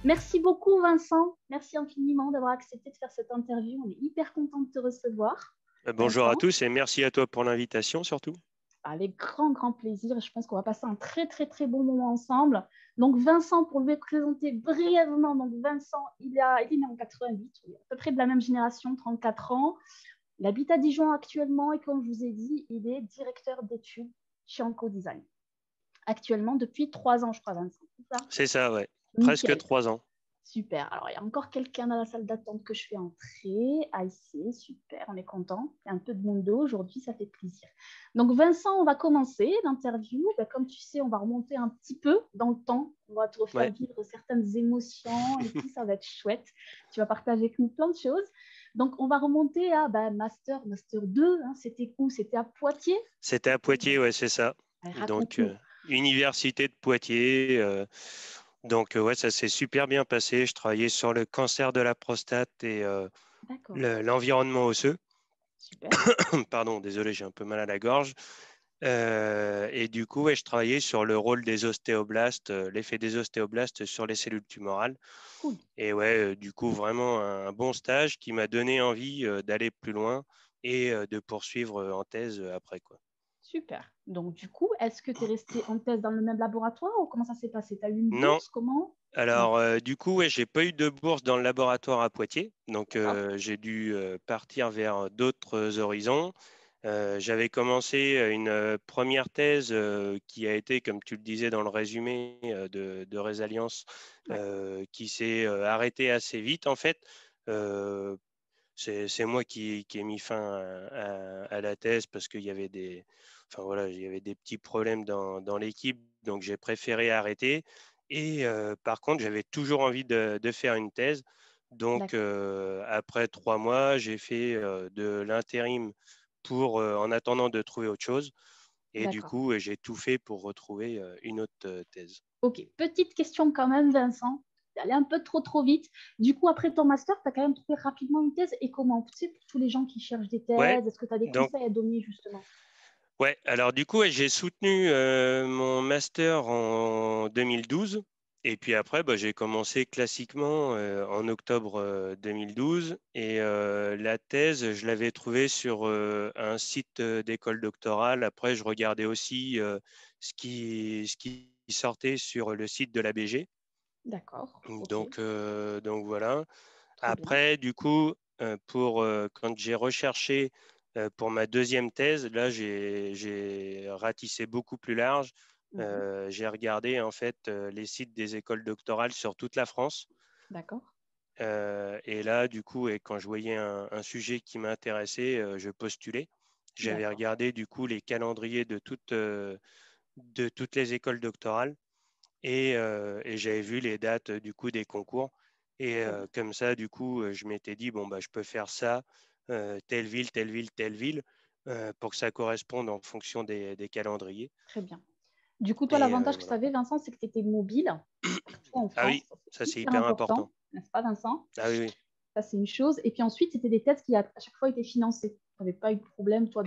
Merci beaucoup, Vincent. Merci infiniment d'avoir accepté de faire cette interview. On est hyper content de te recevoir, Bonjour à Vincent. tous et merci à toi pour l'invitation surtout. Avec grand, grand plaisir. Je pense qu'on va passer un très, très, très bon moment ensemble. Donc, Vincent, pour le présenter brièvement, donc Vincent, il est né en 88, il est à peu près de la même génération, 34 ans. Il habite à Dijon actuellement et comme je vous ai dit, il est directeur d'études chez Anco Design. Actuellement, depuis 3 ans, je crois, Vincent. C'est ça? C'est ça, ouais. Presque Nickel. 3 ans. Super. Alors, il y a encore quelqu'un dans la salle d'attente que je fais entrer. Ah, ici, super, on est content. Il y a un peu de monde aujourd'hui, ça fait plaisir. Donc, Vincent, on va commencer l'interview. Ben, comme tu sais, on va remonter un petit peu dans le temps. On va te refaire Ouais. vivre certaines émotions et tout, ça va être chouette. Tu vas partager avec nous plein de choses. Donc, on va remonter à Master 2. Hein. C'était où? C'était à Poitiers? C'était à Poitiers, ouais, c'est ça. Allez, Donc, raconte-nous. Université de Poitiers. Ouais, ça s'est super bien passé. Je travaillais sur le cancer de la prostate et D'accord. l'environnement osseux. Super. Pardon, désolé, j'ai un peu mal à la gorge. Et du coup, ouais, je travaillais sur le rôle des ostéoblastes, l'effet des ostéoblastes sur les cellules tumorales. Cool. Et ouais, du coup, vraiment un bon stage qui m'a donné envie d'aller plus loin et de poursuivre en thèse après, quoi. Super. Donc, du coup, est-ce que tu es resté en thèse dans le même laboratoire ou comment ça s'est passé? Tu as eu une Non, bourse? Comment? Non. alors du coup, ouais, j'ai pas eu de bourse dans le laboratoire à Poitiers, donc D'accord. j'ai dû partir vers d'autres horizons. J'avais commencé une première thèse qui a été, comme tu le disais dans le résumé de Résalliance, Ouais. qui s'est arrêtée assez vite en fait. Euh, c'est moi qui ai mis fin à la thèse parce qu'il y avait enfin voilà, il y avait des petits problèmes dans l'équipe, donc j'ai préféré arrêter. Et par contre, j'avais toujours envie de faire une thèse. Donc D'accord. après 3 mois, j'ai fait de l'intérim pour en attendant de trouver autre chose. Et du D'accord. coup, j'ai tout fait pour retrouver une autre thèse. Ok. Petite question quand même, Vincent. Tu allé un peu trop vite. Du coup, après ton master, tu as quand même trouvé rapidement une thèse. Et comment? Tu sais, pour tous les gens qui cherchent des Ouais, thèses, est-ce que tu as des donc conseils à donner justement? ouais, alors du coup, ouais, j'ai soutenu mon master en 2012 et puis après, bah, j'ai commencé classiquement en octobre 2012 et la thèse, je l'avais trouvée sur un site d'école doctorale. Après, je regardais aussi ce qui sortait sur le site de l'ABG. D'accord. Ok. Donc voilà. Trop bien. Après, du coup, quand j'ai recherché pour ma deuxième thèse, là, j'ai ratissé beaucoup plus large. Mhm. J'ai regardé en fait les sites des écoles doctorales sur toute la France. D'accord. Et là, du coup, et quand je voyais un sujet qui m'intéressait, je postulais. J'avais D'accord. regardé du coup les calendriers de toutes les écoles doctorales et j'avais vu les dates du coup des concours. Et Très bien. comme ça, du coup, je m'étais dit, bon, bah, je peux faire ça, telle ville, telle ville, telle ville, pour que ça corresponde en fonction des calendriers. Très bien. Du coup, toi, Et l'avantage que tu voilà. avais, Vincent, c'est que tu étais mobile partout en Ah oui, France. Ça, c'est ça c'est hyper hyper important, important. n'est-ce pas, Vincent? Ah oui, oui. Ça, c'est une chose. Et puis ensuite, c'était des thèses qui, à chaque fois, étaient financées. Tu n'avais pas eu de problème, toi,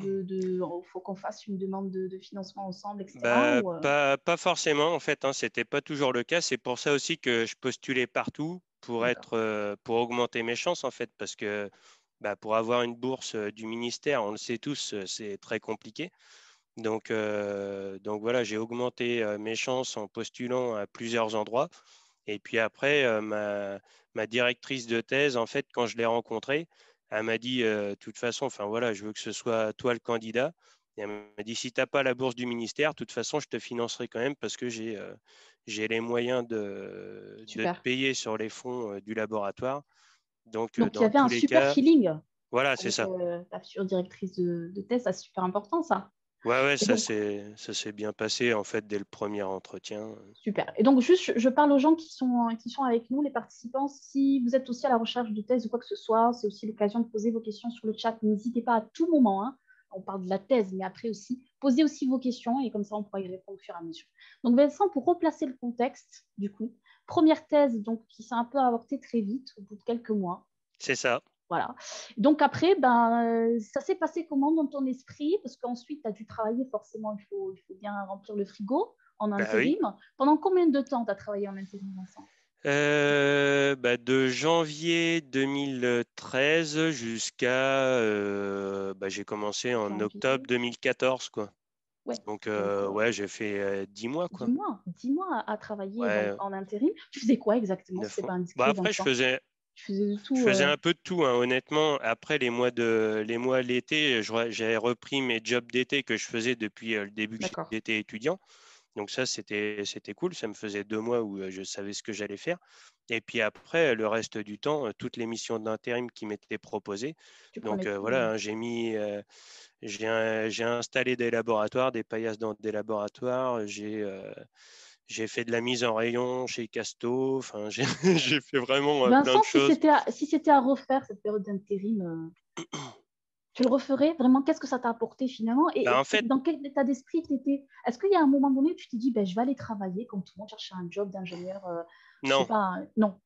oh, faut qu'on fasse une demande de financement ensemble, etc. Bah, Ou, pas forcément, en fait, hein, c'était pas toujours le cas. C'est pour ça aussi que je postulais partout D'accord. pour augmenter mes chances, en fait, parce que bah, pour avoir une bourse du ministère, on le sait tous, c'est très compliqué. Donc voilà, j'ai augmenté mes chances en postulant à plusieurs endroits. Et puis après, ma directrice de thèse, en fait, quand je l'ai rencontrée, elle m'a dit, de toute façon, enfin voilà, je veux que ce soit toi le candidat. Et elle m'a dit, si tu n'as pas la bourse du ministère, de toute façon, je te financerai quand même parce que j'ai les moyens de te Super. payer sur les fonds du laboratoire. Donc, Donc, il y dans avait tous un les super cas, feeling voilà, c'est avec ça. ta future directrice de thèse. C'est super important, ça. Ouais, ouais, Et donc, ça s'est bien passé en fait dès le premier entretien. super. Et donc, juste, je parle aux gens qui sont avec nous, les participants. Si vous êtes aussi à la recherche de thèse ou quoi que ce soit, c'est aussi l'occasion de poser vos questions sur le chat. N'hésitez pas à tout moment, hein. On parle de la thèse, mais après aussi, posez aussi vos questions et comme ça, on pourra y répondre au fur et à mesure. Donc, Vincent, pour replacer le contexte, du coup, première thèse donc, qui s'est un peu avortée très vite, au bout de quelques mois. C'est ça. Voilà. Donc après, ça s'est passé comment dans ton esprit? Parce qu'ensuite, tu as dû travailler, forcément, il faut bien remplir le frigo en Bah oui. intérim. Pendant combien de temps tu as travaillé en intérim, Vincent? De janvier 2013 jusqu'à j'ai commencé en octobre Janvier. 2014 quoi. Ouais, Donc donc ouais, j'ai fait 10 mois quoi. 10 mois à travailler donc Ouais, en intérim. Tu faisais quoi exactement, si 9 c'est mois. pas Bon indiscret, après Vincent? Tu faisais de je tout. faisais un peu de tout hein, honnêtement. Après les mois l'été, j'avais repris mes jobs d'été que je faisais depuis le début que D'accord. j'étais étudiant. Donc ça, c'était cool. Ça me faisait 2 mois où je savais ce que j'allais faire. Et puis après, le reste du temps, toutes les missions d'intérim qui m'étaient proposées. Tu Donc prenais tout. voilà, hein, j'ai installé des laboratoires, des paillasses dans des laboratoires. J'ai fait de la mise en rayon chez Casto. Enfin, j'ai j'ai fait vraiment plein Vincent, de choses. si c'était à refaire cette période d'intérim, tu le referais vraiment? Qu'est-ce que ça t'a apporté finalement? Bah, Et en fait, dans quel état d'esprit tu étais? Est-ce qu'il y a un moment donné où tu t'es dit, ben, je vais aller travailler comme tout le monde, chercher un job d'ingénieur, je sais non, pas, non.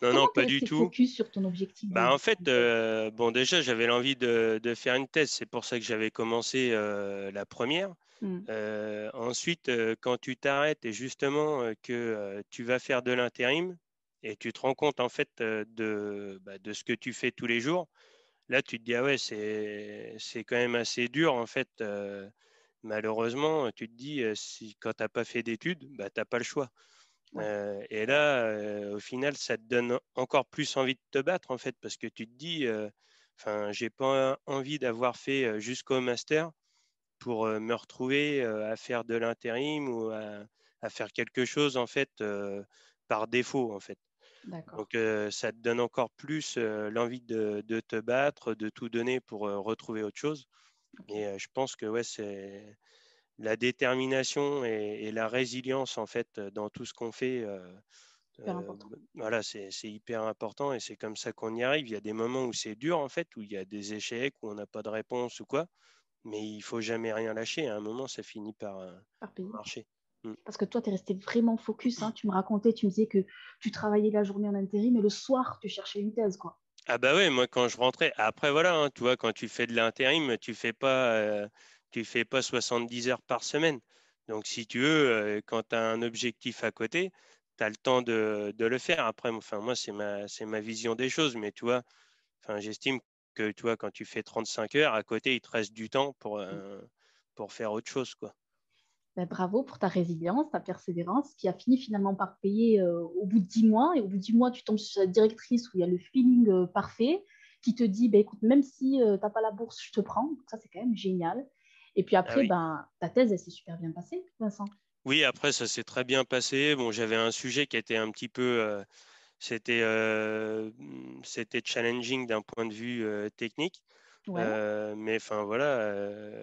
non, Comment non, tu es pas du resté tout. focus sur ton objectif Bah, en de faire fait, une thèse? bon, déjà, j'avais l'envie de faire une thèse. C'est pour ça que j'avais commencé la première. Hmm, Ensuite, quand tu t'arrêtes et justement que tu vas faire de l'intérim et tu te rends compte en fait de ce que tu fais tous les jours, là tu te dis ah ouais c'est quand même assez dur en fait. Malheureusement, tu te dis si quand t'as pas fait d'études, bah t'as pas le choix. ouais, Et là, au final, ça te donne encore plus envie de te battre en fait parce que tu te dis, enfin, j'ai pas envie d'avoir fait jusqu'au master pour me retrouver à faire de l'intérim ou à faire quelque chose en fait par défaut en fait. d'accord. Donc ça te donne encore plus l'envie de te battre, de tout donner pour retrouver autre chose. Ok, Et je pense que ouais, c'est la détermination et la résilience en fait dans tout ce qu'on fait. super important. Voilà, c'est hyper important et c'est comme ça qu'on y arrive. Il y a des moments où c'est dur en fait, où il y a des échecs, où on n'a pas de réponse ou quoi. Mais il faut jamais rien lâcher. À un moment, ça finit par Par pays. marcher. Mm. Parce que toi, tu es resté vraiment focus, hein. Tu me racontais, tu me disais que tu travaillais la journée en intérim, mais le soir, tu cherchais une thèse, quoi. Ah bah ouais, moi quand je rentrais, après voilà, hein, tu vois, quand tu fais de l'intérim, tu fais pas 70 heures par semaine. Donc si tu veux, quand tu as un objectif à côté, tu as le temps de le faire. Après, enfin, moi, c'est ma vision des choses, mais tu vois, enfin, j'estime que tu vois, quand tu fais 35 heures, à côté, il te reste du temps pour faire autre chose, quoi. Ben, bravo pour ta résilience, ta persévérance, qui a fini finalement par payer au bout de 10 mois. Et au bout de 10 mois, tu tombes sur la directrice où il y a le feeling parfait, qui te dit, ben, écoute, même si tu n'as pas la bourse, je te prends. Donc ça, c'est quand même génial. Et puis Ah après, oui. ben, ta thèse, elle s'est super bien passée, Vincent. Oui, après, ça s'est très bien passé. Bon, j'avais un sujet qui était un petit peu, c'était, c'était challenging d'un point de vue technique. Ouais. Mais enfin, voilà.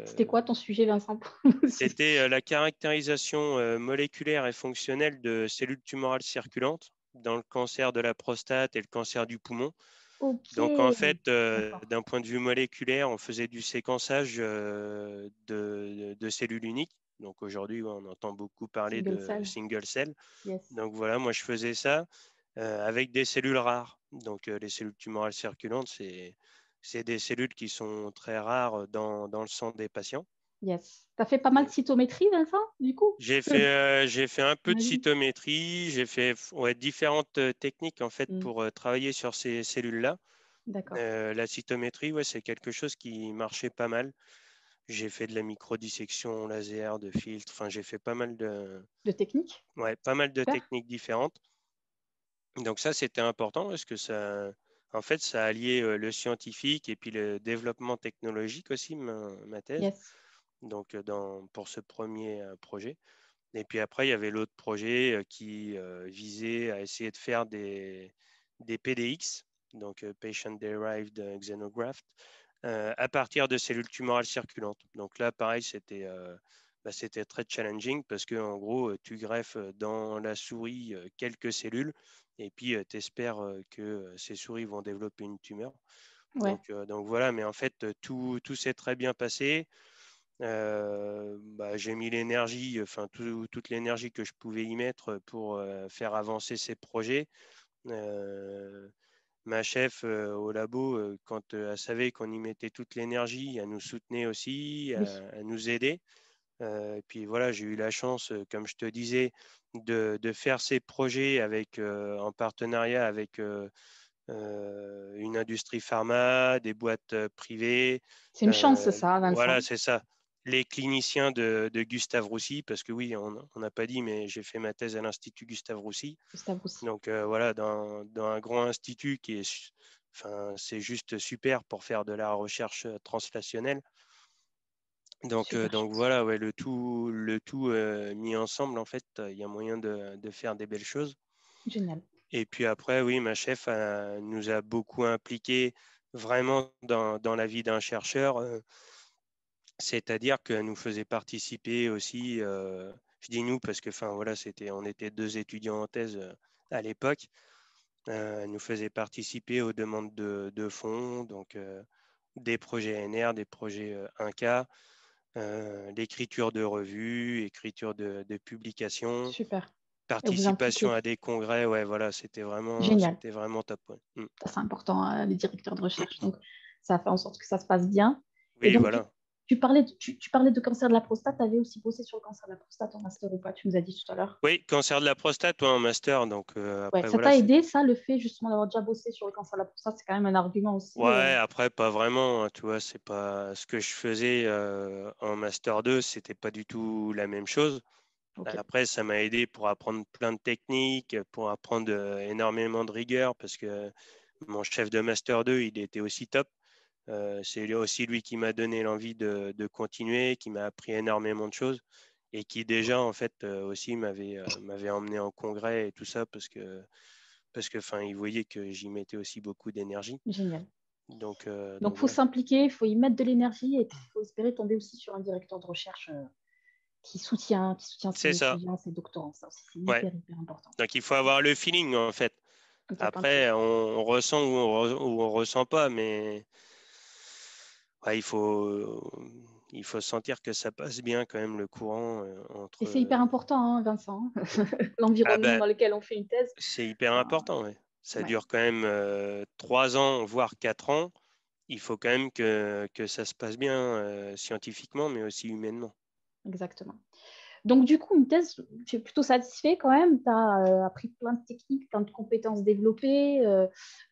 C'était quoi ton sujet, Vincent? C'était la caractérisation moléculaire et fonctionnelle de cellules tumorales circulantes dans le cancer de la prostate et le cancer du poumon. Ok, Donc, en fait, d'accord. d'un point de vue moléculaire, on faisait du séquençage de cellules uniques. Donc, aujourd'hui, on entend beaucoup parler Single de cell, single cell. yes. Donc, voilà, moi, je faisais ça avec des cellules rares. Donc, les cellules tumorales circulantes, c'est des cellules qui sont très rares dans le sang des patients. Yes. T'as fait pas mal de Et cytométrie, Vincent, du coup? j'ai fait un peu de J'imagine. cytométrie, j'ai fait ouais, différentes techniques en fait Hmm, pour travailler sur ces cellules-là. d'accord. La cytométrie, ouais, c'est quelque chose qui marchait pas mal. J'ai fait de la microdissection laser, de filtres, enfin j'ai fait De technique? ouais, pas mal de Super. techniques différentes. Donc ça, c'était important parce que en fait, ça alliait le scientifique et puis le développement technologique aussi, ma thèse. Yes. Donc pour ce premier projet. Et puis après, il y avait l'autre projet qui visait à essayer de faire des PDX, donc Patient Derived Xenograft, à partir de cellules tumorales circulantes. Donc là, pareil, c'était très challenging parce que en gros, tu greffes dans la souris quelques cellules et puis tu espères que ces souris vont développer une tumeur. Ouais. Donc voilà, mais en fait, tout s'est très bien passé. J'ai mis l'énergie, enfin toute l'énergie que je pouvais y mettre pour faire avancer ces projets. Euh, Ma chef au labo, quand elle savait qu'on y mettait toute l'énergie, elle nous soutenait aussi, Oui. elle nous aidait. Et puis voilà, j'ai eu la chance, comme je te disais, de faire ces projets en partenariat avec une industrie pharma, des boîtes privées. C'est une chance, ça, Voilà, Vincent. c'est ça. Les cliniciens de Gustave Roussy, parce que oui, on n'a pas dit, mais j'ai fait ma thèse à l'Institut Gustave Roussy. Gustave aussi. Donc voilà, dans un grand institut enfin, c'est juste super pour faire de la recherche translationnelle. Super Donc chance. voilà, ouais, le tout mis ensemble, en fait, il y a moyen de faire des belles choses. Génial. Et puis après, oui, ma chef nous a beaucoup impliqués vraiment dans la vie d'un chercheur, c'est-à-dire qu'elle nous faisait participer aussi, je dis nous parce que, enfin voilà, on était 2 étudiants en thèse à l'époque. Elle nous faisait participer aux demandes de fonds, donc des projets NR, des projets 1K, l'écriture de revues, écriture de publications, Super. Et vous participation impliquez. à des congrès. Ouais, voilà, Génial. c'était vraiment top. Ouais. Ça, c'est important, hein, les directeurs de recherche. Donc, ça fait en sorte que ça se passe bien. Et Oui, donc, voilà. tu parlais de cancer de la prostate. Tu avais aussi bossé sur le cancer de la prostate en master ou pas? Tu nous as dit tout à l'heure. Oui, cancer de la prostate, ouais, en master. Donc Ouais, après, ça voilà, t'a aidé, ça, le fait justement d'avoir déjà bossé sur le cancer de la prostate, c'est quand même un argument aussi. Ouais, après, pas vraiment, hein, tu vois, c'est pas ce que je faisais en Master 2, c'était pas du tout la même chose. Ok, Après, ça m'a aidé pour apprendre plein de techniques, pour apprendre énormément de rigueur, parce que mon chef de Master 2, il était aussi top. C'est aussi lui qui m'a donné l'envie de continuer, qui m'a appris énormément de choses et qui déjà, en fait, aussi m'avait emmené en congrès et tout ça, enfin, il voyait que j'y mettais aussi beaucoup d'énergie. génial. Donc, Donc il faut voilà. s'impliquer, il faut y mettre de l'énergie et puis il faut espérer tomber aussi sur un directeur de recherche qui soutient C'est ses ça. étudiants, ses doctorants. Ça aussi, c'est Ouais. hyper, hyper important. Donc il faut avoir le feeling en fait. Donc, il y a plein de Après, choses. on ressent ou on ressent pas, mais ouais, il faut sentir que ça passe bien quand même le courant Et entre. c'est hyper important, hein, Vincent, Ah l'environnement ben, dans lequel on fait une thèse. c'est hyper Enfin, important. Ouais. Ça ouais, dure quand même 3 ans, voire 4 ans. Il faut quand même que ça se passe bien scientifiquement, mais aussi humainement. exactement. Donc, du coup, une thèse, tu es plutôt satisfait quand même. Tu as appris plein de techniques, plein de compétences développées.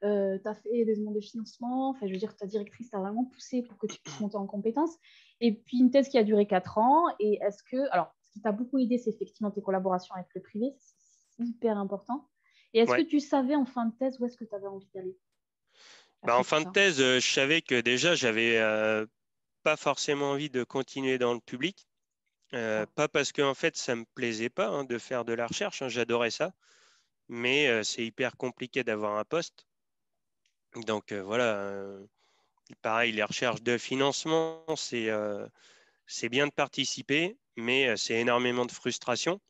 Tu as fait des demandes de financement. Enfin, je veux dire, ta directrice t'a vraiment poussé pour que tu puisses monter en compétences. Et puis, une thèse qui a duré 4 ans. Et est-ce que. Alors, ce qui t'a beaucoup aidé, c'est effectivement tes collaborations avec le privé. C'est hyper important. Et est-ce que Ouais. tu savais en fin de thèse où est-ce que tu avais envie d'aller Bah, en après tout fin de ça? thèse, je savais que déjà, j'avais pas forcément envie de continuer dans le public. D'accord. Pas parce que en fait ça me plaisait pas hein, de faire de la recherche, hein, j'adorais ça, mais c'est hyper compliqué d'avoir un poste. Donc voilà, pareil, les recherches de financement, c'est bien de participer, mais c'est énormément de frustration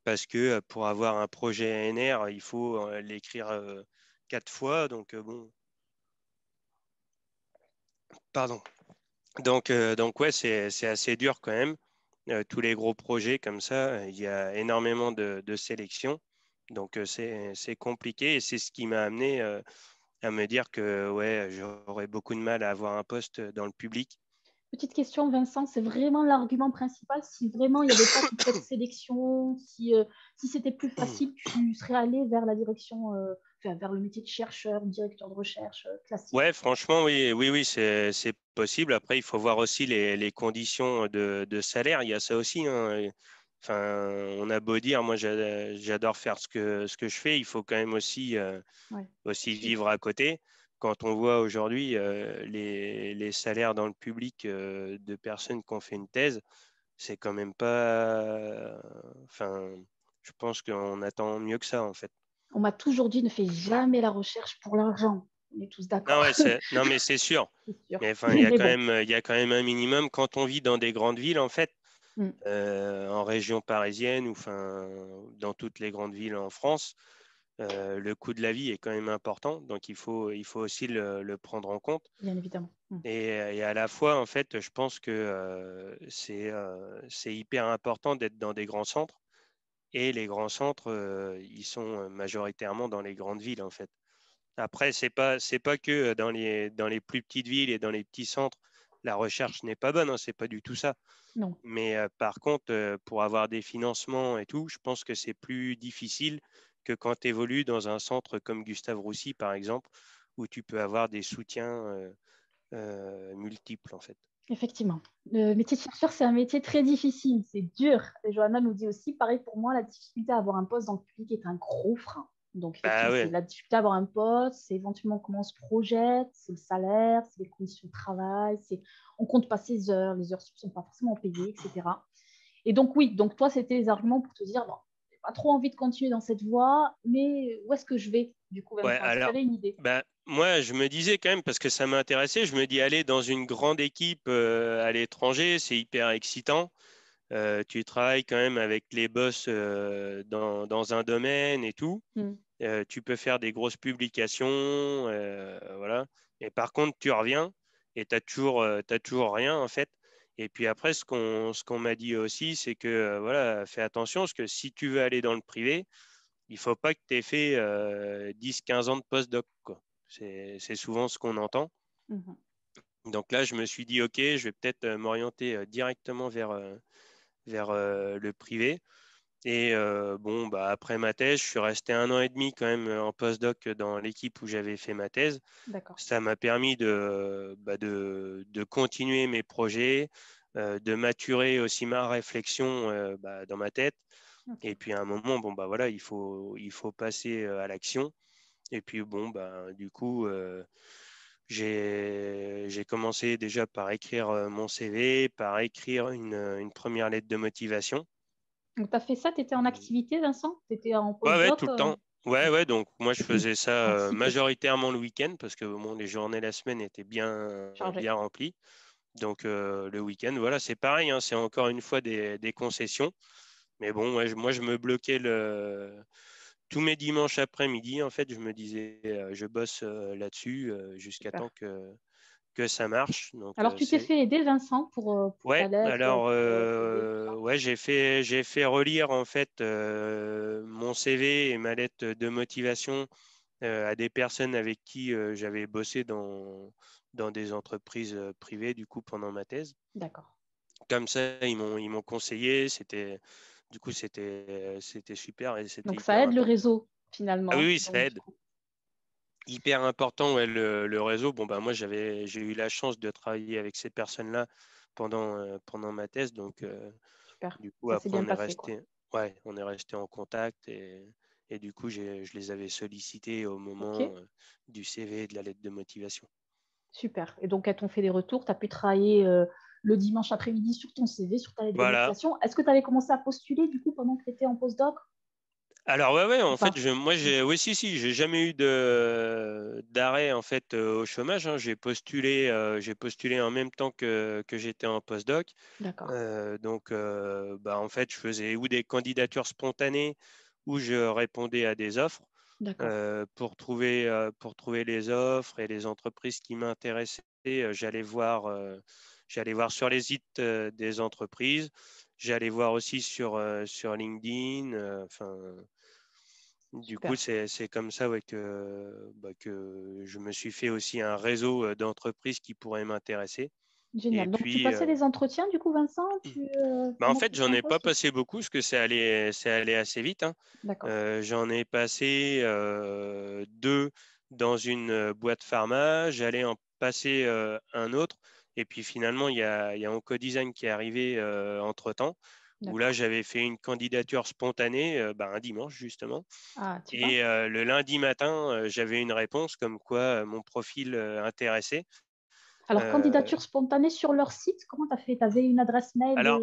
parce que pour avoir un projet ANR, il faut l'écrire 4 fois. Donc bon, pardon. Donc ouais, c'est assez dur quand même. Tous les gros projets comme ça, il y a énormément de sélection. Donc c'est compliqué et c'est ce qui m'a amené à me dire que ouais, j'aurais beaucoup de mal à avoir un poste dans le public. Petite question, Vincent, c'est vraiment l'argument principal. Si vraiment il n'y avait pas toute cette sélection, si c'était plus facile, tu serais allé vers la direction, enfin, vers le métier de chercheur, directeur de recherche classique. Ouais, franchement, oui, oui, oui, c'est possible. Après, il faut voir aussi les conditions de salaire. Il y a ça aussi, hein. Enfin, on a beau dire, moi, j'adore faire ce que je fais. Il faut quand même Ouais, aussi suivre. vivre à côté. Quand on voit aujourd'hui les salaires dans le public de personnes qui ont fait une thèse, c'est quand même pas. Enfin, je pense qu'on attend mieux que ça, en fait. On m'a toujours dit ne fais jamais la recherche pour l'argent. On est tous Non, d'accord, ouais, non, mais c'est sûr. c'est sûr. Mais enfin, Mais bon, il y a quand même un minimum quand on vit dans des grandes villes, en fait, mm, en région parisienne ou enfin dans toutes les grandes villes en France. Le coût de la vie est quand même important, donc il faut aussi le prendre en compte. bien évidemment. Mm. Et à la fois, en fait, je pense que c'est hyper important d'être dans des grands centres. Et les grands centres, ils sont majoritairement dans les grandes villes, en fait. Après, c'est pas que dans les plus petites villes et dans les petits centres la recherche n'est pas bonne, hein, c'est pas du tout ça. Non. Mais par contre, pour avoir des financements et tout, je pense que c'est plus difficile que quand tu évolues dans un centre comme Gustave Roussy, par exemple, où tu peux avoir des soutiens multiples, en fait. Effectivement. Le métier de chercheur, c'est un métier très difficile, c'est dur. Et Johanna nous dit aussi, pareil pour moi, la difficulté à avoir un poste dans le public est un gros frein. Donc, Bah effectivement, c'est ouais, la difficulté à avoir un poste, c'est éventuellement comment on se projette, c'est le salaire, c'est les conditions de travail, c'est on compte pas ses heures, les heures ne sont pas forcément payées, etc. Et donc, oui, donc toi, c'était les arguments pour te dire, bon, j'ai pas trop envie de continuer dans cette voie, mais où est-ce que je vais, du coup, ouais, Vincent? Est-ce que tu alors, avais une idée? bah, moi, je me disais quand même, parce que ça m'intéressait, je me dis aller dans une grande équipe à l'étranger, c'est hyper excitant. Tu travailles quand même avec les boss dans un domaine et tout. Hmm. Tu peux faire des grosses publications, voilà. Et par contre, tu reviens et t'as toujours rien en fait. Et puis après, ce qu'on m'a dit aussi, c'est que voilà, fais attention, parce que si tu veux aller dans le privé, il faut pas que tu aies fait 10-15 ans de postdoc, quoi. C'est souvent ce qu'on entend. Mhm. Donc là, je me suis dit, OK, je vais peut-être m'orienter directement vers le privé. Et bon, bah, après ma thèse, je suis resté 1 an et demi quand même en postdoc dans l'équipe où j'avais fait ma thèse. D'accord. Ça m'a permis de continuer mes projets, de maturer aussi ma réflexion dans ma tête. Ok. Et puis à un moment, bon, bah, voilà, il faut passer à l'action. Et puis bon, bah, du coup, j'ai commencé déjà par écrire mon CV, par écrire une première lettre de motivation. Donc, tu as fait ça, tu étais en activité, Vincent? Tu étais en Ouais, ouais, postdoc? tout le temps. Ouais, ouais, D'accord. donc moi je faisais ça Anticipé, majoritairement le week-end parce que bon, les journées, la semaine étaient chargé. bien remplies. Donc le week-end, voilà, c'est pareil, hein, c'est encore une fois des concessions. Mais bon, ouais, moi je me bloquais tous mes dimanches après-midi, en fait, je me disais, je bosse là-dessus jusqu'à Super. temps que ça marche. Donc Alors, tu t'es c'est fait aider, Vincent, pour ta ouais, lettre, alors pour CV, tout ça? ouais, j'ai fait relire en fait mon CV et ma lettre de motivation à des personnes avec qui j'avais bossé dans des entreprises privées du coup pendant ma thèse. D'accord. Comme ça, ils m'ont conseillé, c'était super et c'était Donc, ça hyper aide le important. réseau, Ah oui, finalement. oui, ça Donc, du aide. coup, Hyper important, ouais, le réseau. Bon, bah, moi, j'ai eu la chance de travailler avec ces personnes-là pendant ma thèse. Donc, super. du coup, Ça s'est après, bien passé, quoi. on est resté en contact et du coup, je les avais sollicités au OK, moment du CV et de la lettre de motivation. super. Et donc, elles t'ont fait des retours. Tu as pu travailler le dimanche après-midi sur ton CV, sur ta lettre de Voilà. motivation. Est-ce que tu avais commencé à postuler, du coup, pendant que tu étais en postdoc Alors, ouais, ou en fait, pas? oui, si, j'ai jamais eu d'arrêt en fait au chômage, hein. J'ai postulé en même temps que j'étais en postdoc. D'accord. Donc, bah, en fait, je faisais ou des candidatures spontanées ou je répondais à des offres D'accord. pour trouver les offres et les entreprises qui m'intéressaient. J'allais voir sur les sites des entreprises. J'allais voir aussi sur LinkedIn. Enfin, du coup, Super. c'est comme ça ouais, que je me suis fait aussi un réseau d'entreprises qui pourraient m'intéresser. Et Génial. Donc, tu puis, passais des entretiens, du coup, Vincent, en pendant que fait, tu étais j'en en ai pas poste? passé beaucoup parce que c'est allé assez vite, hein. D'accord. J'en ai passé deux dans une boîte pharma. J'allais en passer un autre. Et puis finalement, il y a Oncodesign qui est arrivé entre-temps, où là, D'accord. j'avais fait une candidature spontanée bah, un dimanche, justement. Ah, tu vois. Et le lundi matin, j'avais une réponse comme quoi mon profil intéressait. Alors, Euh, candidature spontanée sur leur site, comment tu as fait? Tu avais une adresse mail alors,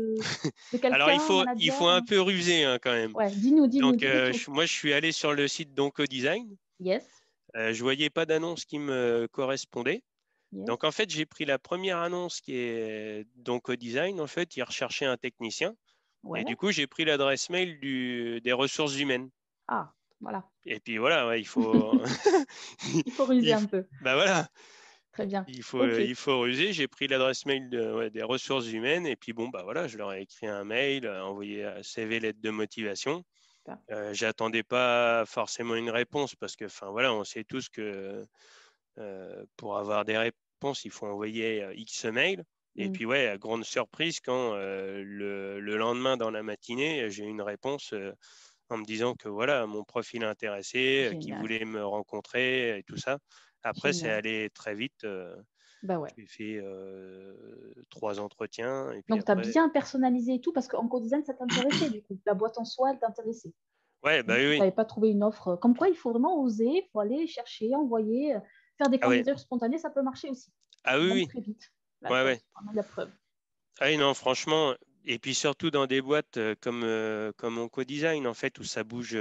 de alors quelqu'un, un il manager? faut un peu ruser hein, quand même. Ouais, dis-nous, dis-nous, Donc, dis-nous tout. moi, je suis allé sur le site d'Oncodesign. Yes, Je voyais pas d'annonce qui me correspondait. yes. Donc, en fait, j'ai pris la première annonce qui est d'Oncodesign. En fait, ils recherchaient un technicien. Et Ouais. du coup, j'ai pris l'adresse mail des ressources humaines. Ah, voilà. Et puis voilà, ouais, il faut, Il faut ruser il un faut- peu. bah voilà, Très bien. OK. il faut ruser. J'ai pris l'adresse mail des ressources humaines. Et puis bon, bah voilà, je leur ai écrit un mail, envoyé un CV, lettre de motivation. Super. J'attendais pas forcément une réponse parce que, enfin voilà, on sait tous que pour avoir des réponses, il faut envoyer X mails. Et puis, ouais, grande surprise quand le lendemain dans la matinée, j'ai eu une réponse en me disant que voilà, mon profil intéressé, qui Génial, voulait me rencontrer et tout ça. Après, c'est génial. allé très vite. Bah ouais. J'ai fait 3 entretiens et puis Donc, tu as après. bien personnalisé et tout parce qu'en co-design, ça t'intéressait du coup. La boîte en soi, elle t'intéressait. Ouais, C'est bah juste oui, que tu oui. n'avais pas trouvé une offre. Comme quoi, il faut vraiment oser, il faut aller chercher, envoyer, faire des Ah ouais. candidatures spontanées, ça peut marcher aussi. Ah oui, Même oui. très vite. La Ouais, preuve, ouais. c'est pas mal la preuve. Ah oui, non, franchement. Et puis surtout dans des boîtes comme Oncodesign, en fait, où ça bouge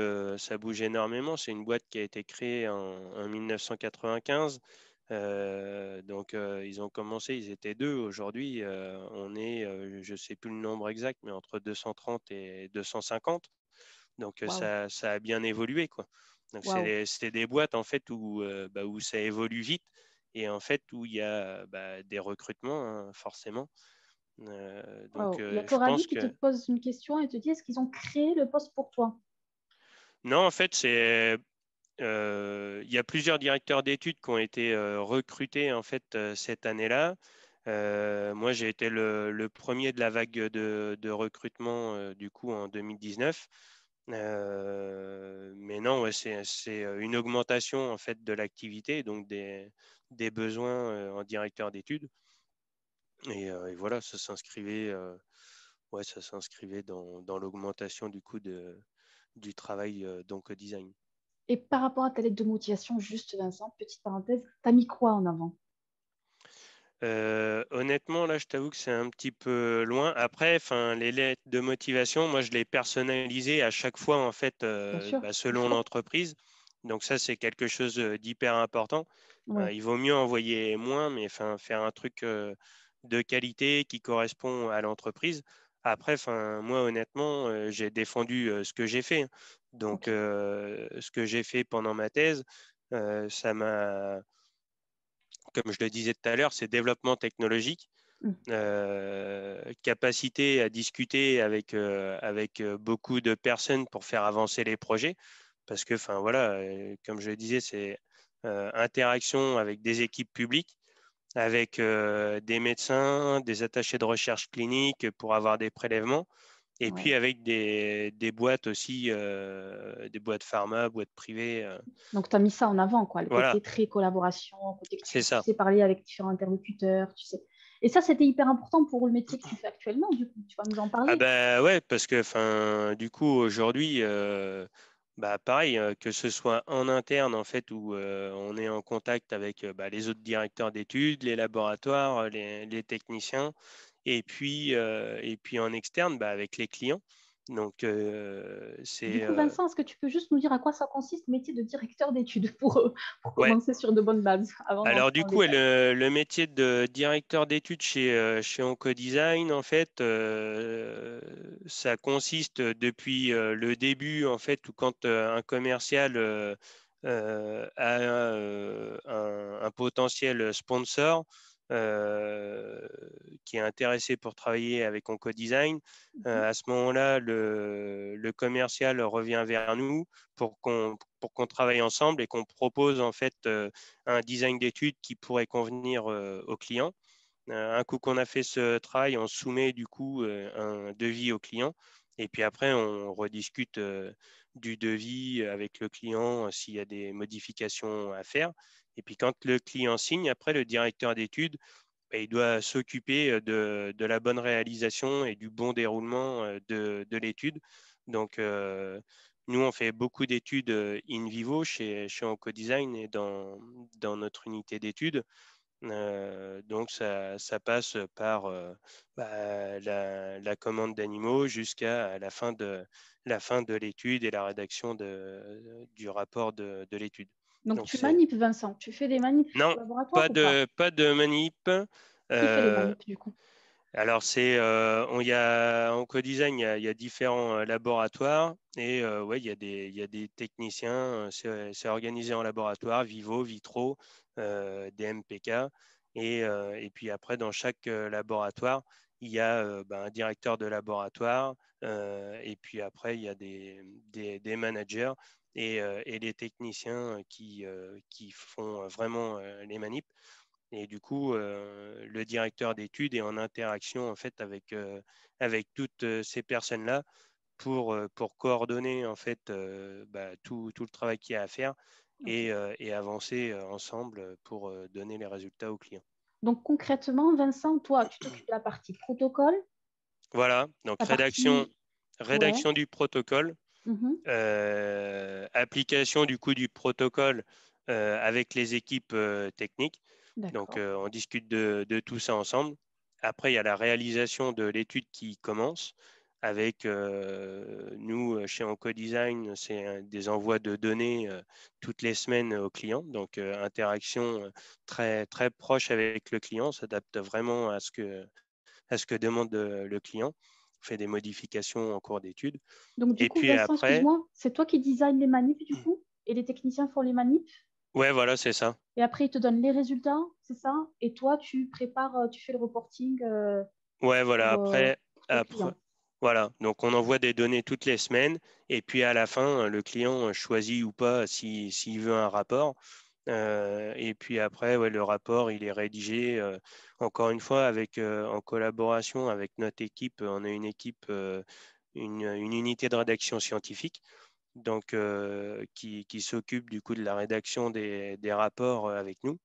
énormément. C'est une boîte qui a été créée en 1995. Donc, ils ont commencé, ils étaient deux. Aujourd'hui, on est, je ne sais plus le nombre exact, mais entre 230 et 250. Donc, Waouh, ça a bien évolué, quoi. Donc, waouh. c'est des boîtes, en fait, où ça évolue vite et en fait, où il y a des recrutements, hein, forcément. Donc, Waouh. Il y a je Coralie pense qui te que. pose une question et te dit est-ce qu'ils ont créé le poste pour toi? Non, en fait, il y a plusieurs directeurs d'études qui ont été recrutés, en fait, cette année-là. Moi, j'ai été le premier de la vague de recrutement, du coup, en 2019. Mais non, ouais, c'est une augmentation en fait de l'activité, donc des besoins en directeur d'études. Et voilà, ça s'inscrivait dans l'augmentation du coup du travail donc au design. Et par rapport à ta lettre de motivation, juste Vincent, petite parenthèse, t'as mis quoi en avant? Honnêtement, là, je t'avoue que c'est un petit peu loin. Après, enfin, les lettres de motivation, moi, je les personnalisais à chaque fois, en fait, Bien sûr, il selon faut. l'entreprise. Donc ça, c'est quelque chose d'hyper important. Ouais. Il vaut mieux envoyer moins, mais enfin, faire un truc de qualité qui correspond à l'entreprise. Après, enfin, moi, honnêtement, j'ai défendu ce que j'ai fait, hein. Donc, Ok. ce que j'ai fait pendant ma thèse, ça m'a comme je le disais tout à l'heure, c'est développement technologique, Mm. capacité à discuter avec beaucoup de personnes pour faire avancer les projets. Parce que, enfin voilà, comme je le disais, c'est interaction avec des équipes publiques, avec des médecins, des attachés de recherche clinique pour avoir des prélèvements, et puis Ouais. avec des boîtes aussi, des boîtes pharma, boîtes privées. Donc, tu as mis ça en avant, quoi, le Voilà, côté très collaboration, le côté que c'est tu ça. sais parler avec différents interlocuteurs, tu sais. Et ça, c'était hyper important pour le métier que tu fais actuellement, du coup. Tu vas nous en Ah parler. bah ouais, parce que du coup aujourd'hui, pareil, que ce soit en interne en fait où on est en contact avec les autres directeurs d'études, les laboratoires, les techniciens, et puis en externe avec les clients. Donc Du c'est coup, Vincent, est-ce que tu peux juste nous dire à quoi ça consiste, le métier de directeur d'études, pour ouais. commencer sur de bonnes bases, avant Alors d'entrer du dans le coup, détail? le métier de directeur d'études chez Oncodesign, en fait, ça consiste depuis le début, en fait, où quand un commercial a un potentiel sponsor euh, qui est intéressé pour travailler avec Oncodesign, Mhm. à ce moment-là, le commercial revient vers nous pour qu'on travaille ensemble et qu'on propose en fait un design d'étude qui pourrait convenir au client. Un coup qu'on a fait ce travail, on soumet du coup un devis au client. Et puis après, on rediscute du devis avec le client s'il y a des modifications à faire. Et puis quand le client signe, après le directeur d'études, il doit s'occuper de la bonne réalisation et du bon déroulement de l'étude. Donc, nous, on fait beaucoup d'études in vivo chez Oncodesign et dans notre unité d'études. Donc, ça passe par la commande d'animaux jusqu'à la fin de l'étude et la rédaction du rapport de l'étude. Donc, Donc, tu c'est manipes, Vincent. Tu fais des manips non, au laboratoire pas ou pas? de manip. Qui fait les Euh, manips, du coup? alors, il y a, en co-design, il y a différents laboratoires et ouais, il y a des techniciens. C'est organisé en laboratoire, Vivo, Vitro, des MPK. Et puis après, dans chaque laboratoire, il y a un directeur de laboratoire. Et puis après, il y a des managers et les techniciens qui font vraiment les manips. Et du coup, le directeur d'études est en interaction en fait avec toutes ces personnes-là pour coordonner en fait tout le travail qu'il y a à faire Ok. et avancer ensemble pour donner les résultats aux clients. Donc concrètement, Vincent, toi, tu t'occupes de la partie protocole, Voilà, donc la partie... Ouais. rédaction du protocole, Mhm. application du coup du protocole avec les équipes techniques. Donc, D'accord. on discute de tout ça ensemble. Après, il y a la réalisation de l'étude qui commence avec nous, chez Oncodesign, c'est des envois de données toutes les semaines aux clients. Donc, interaction très, très proche avec le client, s'adapte vraiment à ce que demande le client. On fait des modifications en cours d'étude. Donc du Et coup, puis Vincent, après, excuse-moi, c'est toi qui design les manipes du coup? Et les techniciens font les manipes? ouais, voilà, c'est ça. Et après, ils te donnent les résultats, c'est ça? Et toi, tu prépares, tu fais le reporting Ouais, voilà. pour tes Après, clients. voilà. Donc, on envoie des données toutes les semaines. Et puis, à la fin, le client choisit ou pas s'il veut un rapport. Et puis après, ouais, le rapport, il est rédigé, encore une fois, en collaboration avec notre équipe. On a une équipe, une unité de rédaction scientifique, donc qui s'occupe du coup de la rédaction des rapports avec nous.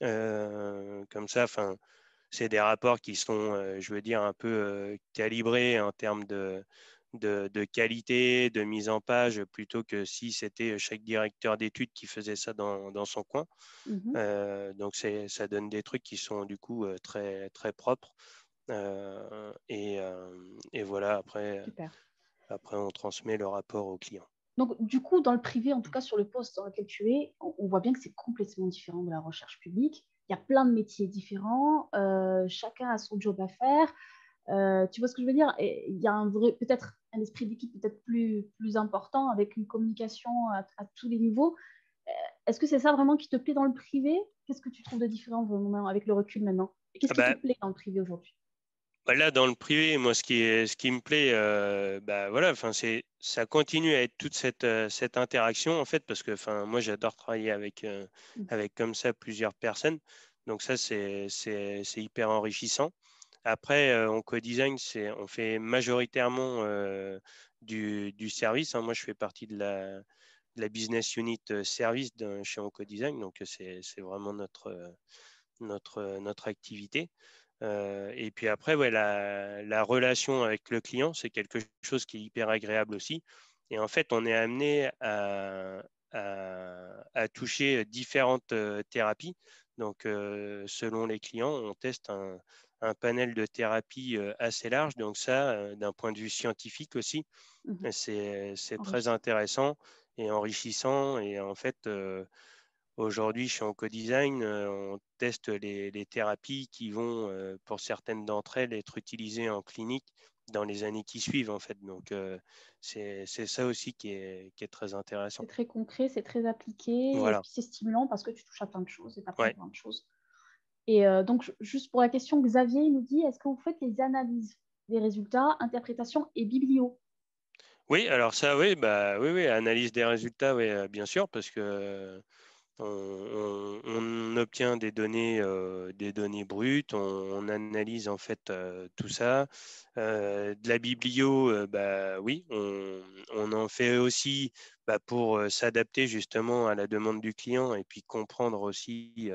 Comme ça, enfin, c'est des rapports qui sont, je veux dire, un peu calibrés en termes de qualité, de mise en page, plutôt que si c'était chaque directeur d'études qui faisait ça dans son coin. Mhm. Donc, ça donne des trucs qui sont du coup très, très propres. Et voilà, Super. après, on transmet le rapport au client. Donc du coup, dans le privé, en tout cas sur le poste dans lequel tu es, on voit bien que c'est complètement différent de la recherche publique. Il y a plein de métiers différents, chacun a son job à faire. Tu vois ce que je veux dire? Et il y a un vrai, peut-être un esprit d'équipe peut-être plus important avec une communication à tous les niveaux. Est-ce que c'est ça vraiment qui te plaît dans le privé? Qu'est-ce que tu trouves de différent vraiment avec le recul maintenant? Et qu'est-ce Ah qui te bah, plaît dans le privé aujourd'hui? Là, dans le privé, moi, ce qui me plaît, voilà, enfin, ça continue à être toute cette interaction, en fait, parce que, enfin, moi, j'adore travailler avec comme ça plusieurs personnes. Donc ça, c'est hyper enrichissant. Après, en co-design, on fait majoritairement du service, hein. Moi, je fais partie de la business unit service chez Oncodesign, donc c'est vraiment notre activité. Et puis après, ouais, la relation avec le client, c'est quelque chose qui est hyper agréable aussi. Et en fait, on est amené à toucher différentes thérapies. Donc, selon les clients, on teste un panel de thérapies assez large. Donc ça, d'un point de vue scientifique aussi, Mhm. c'est très Enrichissant. intéressant et enrichissant. Et en fait, aujourd'hui, chez Oncodesign, on teste les thérapies qui vont, pour certaines d'entre elles, être utilisées en clinique dans les années qui suivent, en fait. Donc, c'est ça aussi qui est très intéressant. C'est très concret, c'est très appliqué, et Voilà. puis c'est stimulant parce que tu touches à plein de choses et tu apprends Ouais. plein de choses. Et donc, juste pour la question, Xavier il nous dit, est-ce que vous faites les analyses des résultats, interprétation et biblio? Oui, alors ça, oui, bah, oui, oui, analyse des résultats, oui, bien sûr, parce que on obtient des données brutes, on analyse en fait tout ça. De la biblio, bah oui, on en fait aussi pour s'adapter justement à la demande du client et puis comprendre aussi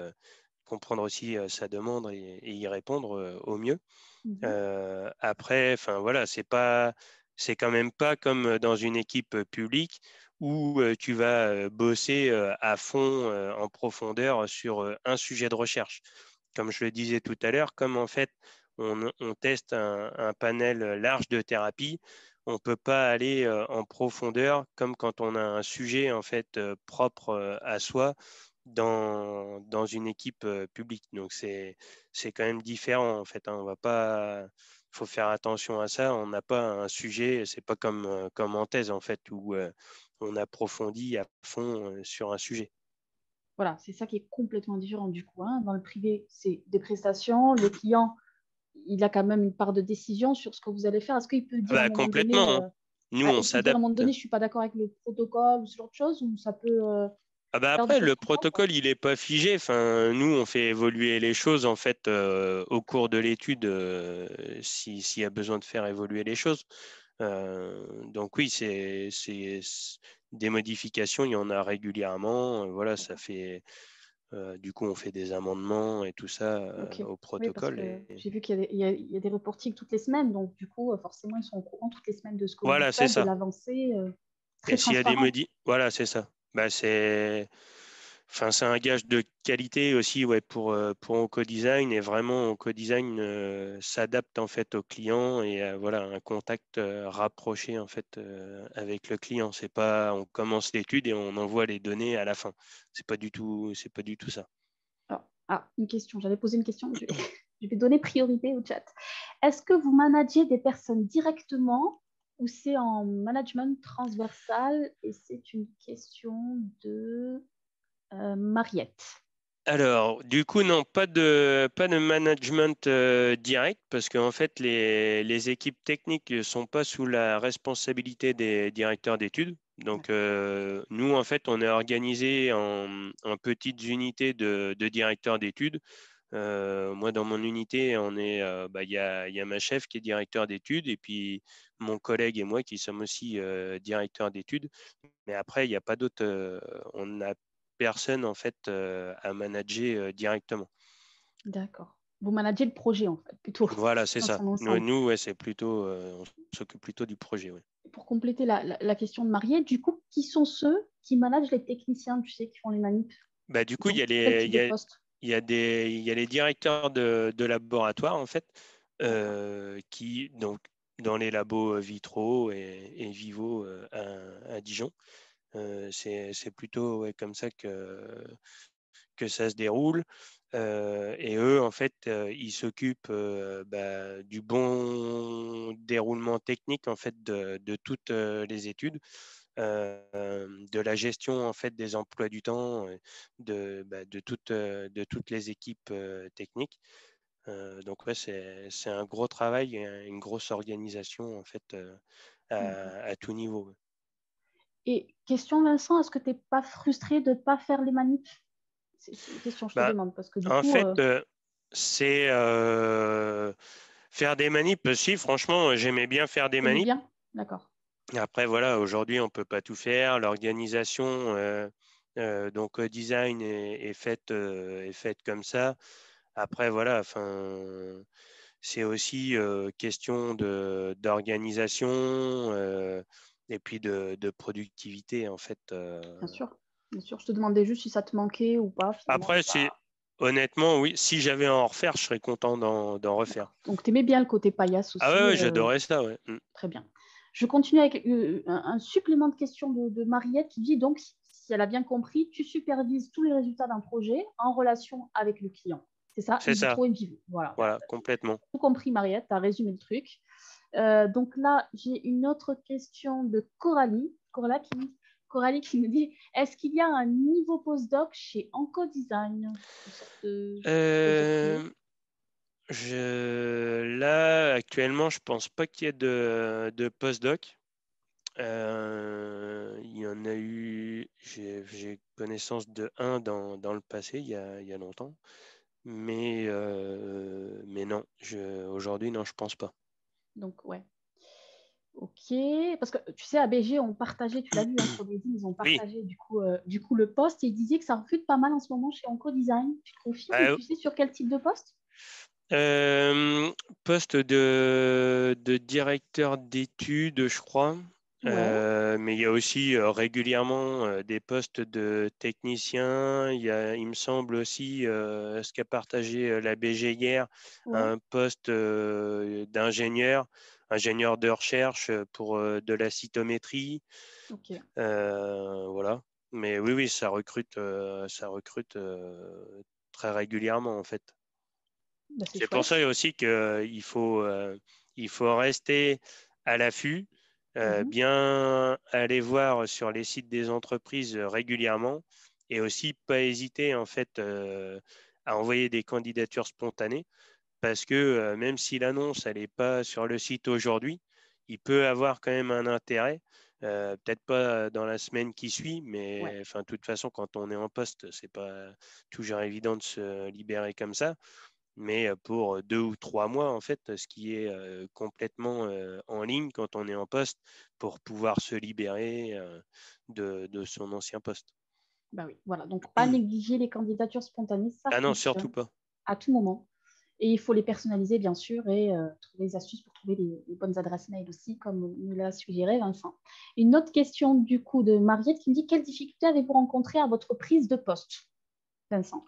sa demande et y répondre au mieux. Mhm. Après, enfin voilà, c'est quand même pas comme dans une équipe publique où tu vas bosser à fond, en profondeur sur un sujet de recherche. Comme je le disais tout à l'heure, comme en fait on teste un panel large de thérapies, on ne peut pas aller en profondeur comme quand on a un sujet en fait propre à soi dans une équipe publique. Donc c'est quand même différent en fait, hein. On va pas, faut faire attention à ça. On n'a pas un sujet, c'est pas comme en thèse en fait où on approfondit à fond sur un sujet. Voilà, c'est ça qui est complètement différent du coup, hein. Dans le privé, c'est des prestations. Le client, il a quand même une part de décision sur ce que vous allez faire. Est-ce qu'il peut Ah dire à un bah, moment donné, complètement, hein. Nous on il peut dire à un moment s'adapte. donné, je suis pas d'accord avec le protocole ou ce genre de choses, ou ça peut. Ah bah Faire des après, choses le conformes, quoi. protocole, il n'est pas figé. Enfin, nous, on fait évoluer les choses en fait au cours de l'étude s'il y a besoin de faire évoluer les choses. Donc oui, des modifications, il y en a régulièrement. Voilà, ça D'accord. fait du coup, on fait des amendements et tout ça Ok. au Oui, parce protocole. que j'ai vu qu'il y a il y a des reportings toutes les semaines, donc du coup, forcément, ils sont au courant toutes les semaines de ce que vous Voilà, c'est faites, de ça. l'avancée, Et très s'il y a des transparent. voilà, c'est ça. Bah, c'est un gage de qualité aussi, ouais, pour Oncodesign. Et vraiment, Oncodesign s'adapte en fait au client et voilà, un contact rapproché en fait avec le client. C'est pas, on commence l'étude et on envoie les données à la fin. C'est pas du tout ça. Une question. J'avais posé une question. Je vais donner priorité au chat. Est-ce que vous managez des personnes directement ou c'est en management transversal? Et c'est une question de Mariette. Alors, du coup, non, pas de management direct parce qu'en fait, les équipes techniques ne sont pas sous la responsabilité des directeurs d'études. Donc, D'accord. nous, en fait, on est organisé en petites unités de directeurs d'études. Moi, dans mon unité, il y a ma chef qui est directeur d'études et puis mon collègue et moi qui sommes aussi directeurs d'études. Mais après, il n'y a pas d'autres. On n'a personne en fait à manager directement. D'accord. Vous managez le projet, en fait, plutôt, Voilà, c'est dans ça. son ensemble. Ouais, c'est plutôt, on s'occupe plutôt du projet. Ouais. Pour compléter la question de Mariette, du coup, qui sont ceux qui managent les techniciens, tu sais, qui font les manips? Bah, du coup, Ils ont quel type de poste? il y a les directeurs de laboratoire en fait, D'accord. qui donc dans les labos Vitro et Vivo à Dijon. C'est plutôt ouais, comme ça que ça se déroule. Et eux, en fait, ils s'occupent du bon déroulement technique en fait de toutes les études, de la gestion en fait des emplois du temps, de toutes les équipes techniques. Donc ouais, c'est un gros travail, et une grosse organisation en fait D'accord. à tout niveau. Ouais. Et question, Vincent, est-ce que tu n'es pas frustré de ne pas faire les manips? C'est une question, je te Bah, demande, parce que du en coup, fait, c'est faire des manips. Si, franchement, j'aimais bien faire des t'aimais manips. bien? D'accord. Après, voilà, aujourd'hui, on peut pas tout faire. L'organisation, donc design est faite comme ça. Après, voilà, enfin, c'est aussi question d'organisation et puis de productivité, en fait. Bien sûr. Bien sûr, je te demandais juste si ça te manquait ou pas, finalement, Après, honnêtement, oui, si j'avais à en refaire, je serais content d'en refaire. d'accord. Donc, tu aimais bien le côté paillasse Ah aussi. ouais, ouais, j'adorais ça, ouais. Mm. Très bien. Je continue avec un supplément de questions de Mariette qui dit donc, si elle a bien compris, tu supervises tous les résultats d'un projet en relation avec le client. C'est ça, in C'est ça, vitro et in vivo. Voilà, bah, voilà, complètement. tout compris, Mariette, tu as résumé le truc. Donc là, j'ai une autre question de Coralie qui nous dit, est-ce qu'il y a un niveau postdoc chez Oncodesign? Une sorte de postdoc Euh, privé. Là, actuellement, je pense pas qu'il y ait de postdoc. Il y en a eu, j'ai connaissance de un dans le passé, il y a longtemps. Mais non, aujourd'hui, non, je pense pas. Donc, ouais. Ok, parce que tu sais, ABG ont partagé, tu l'as vu hein, sur LinkedIn, ils ont Oui, partagé du coup le poste et ils disaient que ça recrute pas mal en ce moment chez Oncodesign. Tu te confirmes et bah, tu sais sur quel type de poste? Euh, poste de directeur d'études, je crois. Ouais, Mais il y a aussi régulièrement des postes de technicien. Il me semble aussi, ce qu'a partagé la BG hier, ouais, un poste d'ingénieur, ingénieur de recherche pour de la cytométrie. ok. Voilà. Mais oui, oui, ça recrute très régulièrement en fait. Bah, c'est C'est pour chouette. ça aussi il faut rester à l'affût, Mhm. bien aller voir sur les sites des entreprises régulièrement et aussi pas hésiter en fait à envoyer des candidatures spontanées parce que même si l'annonce elle n'est pas sur le site aujourd'hui, il peut avoir quand même un intérêt Peut-être pas dans la semaine qui suit, Ouais. mais enfin, de toute façon, quand on est en poste, c'est pas toujours évident de se libérer comme ça. Mais pour 2 ou 3 mois, en fait, ce qui est complètement en ligne quand on est en poste pour pouvoir se libérer de son ancien poste. Bah oui, voilà. Donc, pas négliger les candidatures spontanées, ça Ah non, surtout fonctionne pas. à tout moment. Et il faut les personnaliser, bien sûr, et trouver des astuces pour trouver les bonnes adresses mail aussi, comme nous l'a suggéré Vincent. Une autre question, du coup, de Mariette qui me dit: quelles difficultés avez-vous rencontrées à votre prise de poste, Vincent?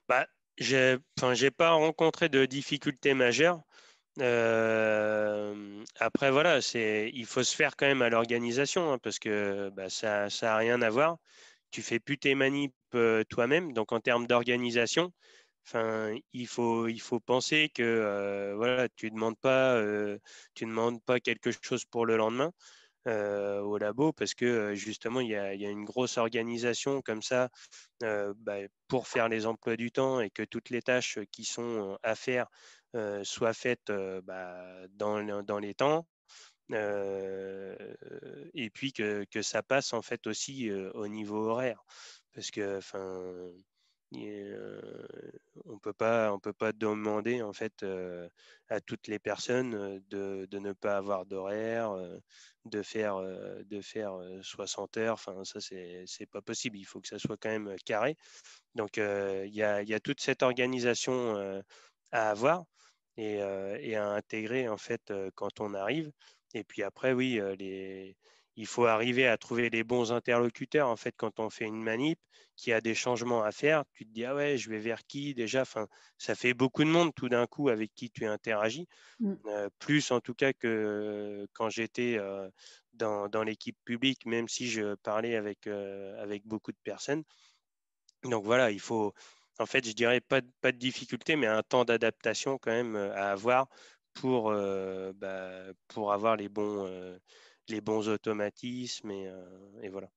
Bah, j'ai pas rencontré de difficultés majeures. Après, voilà, il faut se faire quand même à l'organisation, hein, parce que bah, ça a rien à voir. Tu fais plus tes manips toi-même, donc en termes d'organisation, enfin, il faut penser que voilà, tu demandes pas quelque chose pour le lendemain au labo, parce que justement, il y a une grosse organisation comme ça bah, pour faire les emplois du temps et que toutes les tâches qui sont à faire soient faites bah, dans les temps. Euh, et puis que ça passe en fait aussi au niveau horaire, parce que enfin on peut pas demander en fait à toutes les personnes de ne pas avoir d'horaire, de faire 60 heures. Enfin, ça c'est pas possible. Il faut que ça soit quand même carré. Donc il y a toute cette organisation à avoir et à intégrer en fait quand on arrive. Et puis après, oui, il faut arriver à trouver les bons interlocuteurs en fait quand on fait une manip, qui a des changements à faire. Tu te dis ah ouais, je vais vers qui déjà. Enfin, ça fait beaucoup de monde tout d'un coup avec qui tu interagis. Mm. Plus en tout cas que quand j'étais dans l'équipe publique, même si je parlais avec beaucoup de personnes. Donc voilà, en fait, je dirais pas de difficulté, mais un temps d'adaptation quand même à avoir pour avoir les bons automatismes et voilà.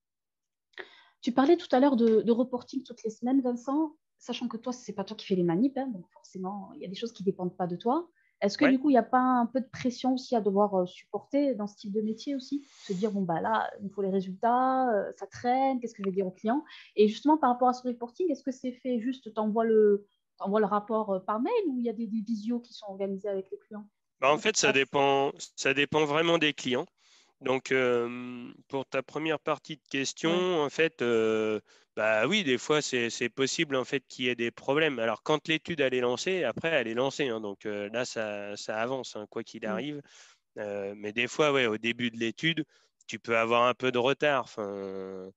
Tu parlais tout à l'heure de reporting toutes les semaines, Vincent, sachant que toi, c'est pas toi qui fais les manips, hein, donc forcément, il y a des choses qui dépendent pas de toi. Est-ce que Ouais. du coup, il n'y a pas un peu de pression aussi à devoir supporter dans ce type de métier aussi? Se dire, bon, bah là, il me faut les résultats, ça traîne, qu'est-ce que je vais dire aux clients? Et justement, par rapport à ce reporting, est-ce que c'est fait juste, t'envoies le rapport par mail ou il y a des visios qui sont organisés avec les clients? Bah, en Comment ça fait, se ça passe? dépend vraiment des clients. Donc, pour ta première partie de question, Ouais. en fait, bah oui, des fois, c'est possible en fait qu'il y ait des problèmes. Alors, quand l'étude elle est lancée, après, elle est lancée, hein, donc là, ça avance, hein, quoi qu'il Mm. arrive. Mais des fois, ouais, au début de l'étude, tu peux avoir un peu de retard. Enfin,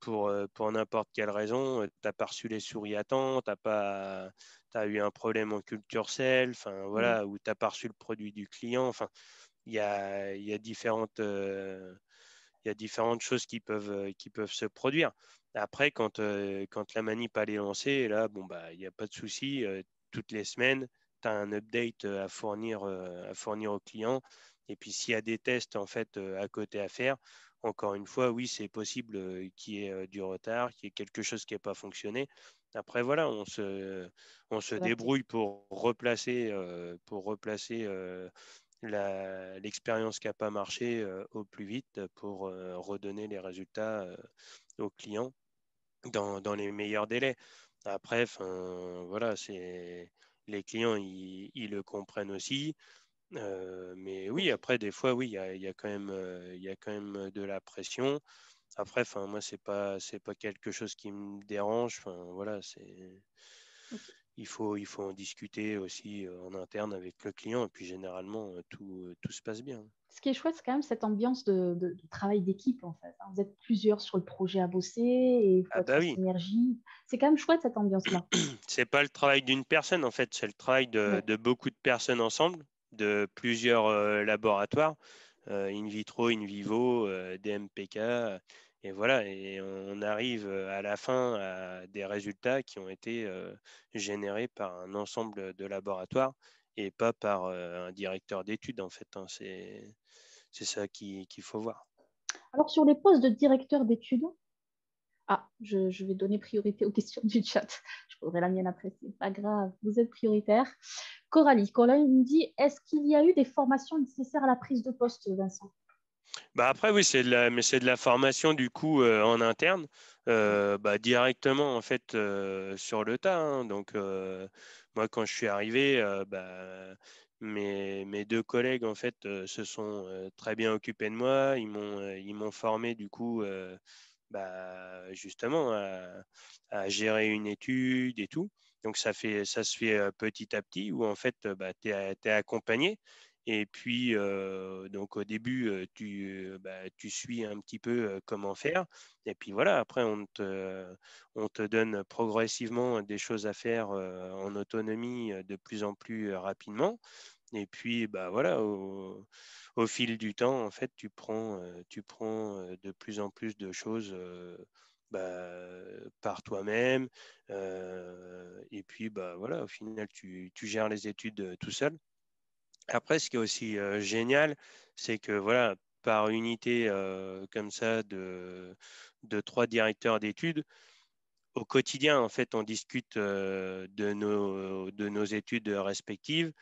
pour n'importe quelle raison, tu n'as pas reçu les souris à temps, t'as eu un problème en culture sel, enfin Mm. voilà, ou tu n'as pas reçu le produit du client. Enfin, il y a différentes choses qui peuvent se produire. Après, quand la manip elle est lancée, là, bon, bah, il n'y a pas de souci. Toutes les semaines, tu as un update à fournir au client. Et puis, s'il y a des tests en fait à côté à faire, encore une fois, oui, c'est possible qu'il y ait du retard, qu'il y ait quelque chose qui n'ait pas fonctionné. Après, voilà, on se Adapté. débrouille pour replacer l'expérience qui n'a pas marché au plus vite pour redonner les résultats aux clients dans les meilleurs délais. Après, voilà, les clients, ils le comprennent aussi. Mais oui, Ok. après, des fois, oui, il y a quand même de la pression. Après, moi, c'est pas quelque chose qui me dérange. Voilà, Ok. il faut en discuter aussi en interne avec le client. Et puis, généralement, tout se passe bien. Ce qui est chouette, c'est quand même cette ambiance de travail d'équipe, en fait, hein. Vous êtes plusieurs sur le projet à bosser et il faut Ah être bah en oui, synergie. C'est quand même chouette, cette ambiance-là. c'est pas le travail d'une personne en fait, c'est le travail de, Ouais. de beaucoup de personnes ensemble, de plusieurs laboratoires, in vitro, in vivo, DMPK, et voilà, et on arrive à la fin à des résultats qui ont été générés par un ensemble de laboratoires et pas par un directeur d'études en fait, hein. C'est ça qu'il faut voir. Alors, sur les postes de directeur d'études, je vais donner priorité aux questions du chat. Je poserai la mienne après, c'est pas grave, vous êtes prioritaire. Coralie me dit, est-ce qu'il y a eu des formations nécessaires à la prise de poste, Vincent? Bah après, oui, mais c'est de la formation du coup en interne, directement en fait sur le tas, hein. Donc, moi, quand je suis arrivé, mes deux collègues en fait se sont très bien occupés de moi. Ils m'ont formé du coup justement à gérer une étude et tout. Donc, ça se fait petit à petit où en fait, tu es accompagné. Et puis, donc au début, tu suis un petit peu comment faire. Et puis voilà, après, on te donne progressivement des choses à faire en autonomie de plus en plus rapidement. Et puis, voilà, au fil du temps, en fait, tu prends de plus en plus de choses par toi-même. Et puis, voilà, au final, tu gères les études tout seul. Après, ce qui est aussi génial, c'est que voilà, par unité comme ça de trois directeurs d'études, au quotidien, en fait, on discute de nos études respectives,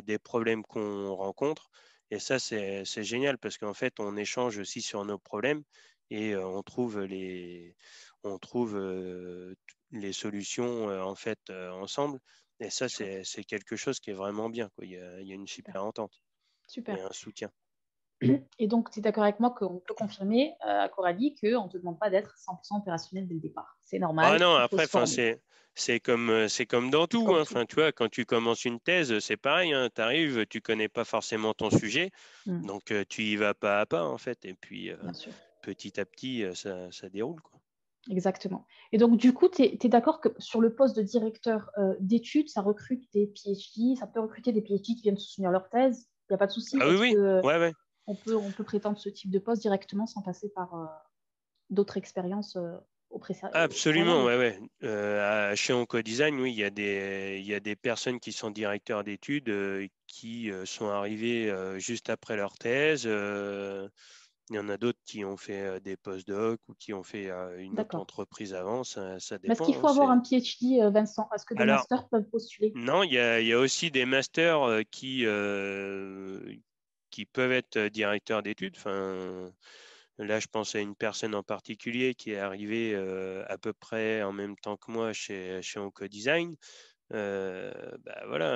des problèmes qu'on rencontre. Et ça, c'est génial parce qu'en fait, on échange aussi sur nos problèmes et on trouve les solutions en fait ensemble. Et ça, Chouette. c'est quelque chose qui est vraiment bien, quoi. Il y a une Super. super entente et Super. un soutien. Et donc, tu es d'accord avec moi qu'on peut confirmer à Coralie qu'on ne te demande pas d'être 100% opérationnel dès le départ. C'est Ah normal, non, il faut après, se enfin, former, c'est comme dans tout, comme hein. tout. Enfin, tu vois, quand tu commences une thèse, c'est pareil, hein. Tu arrives, tu connais pas forcément ton sujet, Mm, donc tu y vas pas à pas, en fait. Et puis, bien sûr. petit à petit, ça déroule, quoi. Exactement. Et donc, du coup, tu es, d'accord que sur le poste de directeur d'études, ça recrute des PhD, ça peut recruter des PhD qui viennent soutenir leur thèse. Il n'y a pas de souci. Ah oui, Est-ce oui, que ouais, ouais. on peut prétendre ce type de poste directement sans passer par d'autres expériences au Absolument, préalable? ouais, ouais. Chez OncoDesign, oui, il y a des personnes qui sont directeurs d'études qui sont arrivées juste après leur thèse. Il y en a d'autres qui ont fait des post-doc ou qui ont fait une autre D'accord. entreprise avant, ça Mais est-ce qu'il dépend, hein, faut avoir un PhD, Vincent? Est-ce que des Alors, masters peuvent postuler? non, il y a aussi des masters qui peuvent être directeurs d'études. Enfin, là, je pense à une personne en particulier qui est arrivée à peu près en même temps que moi chez OncoDesign. Voilà,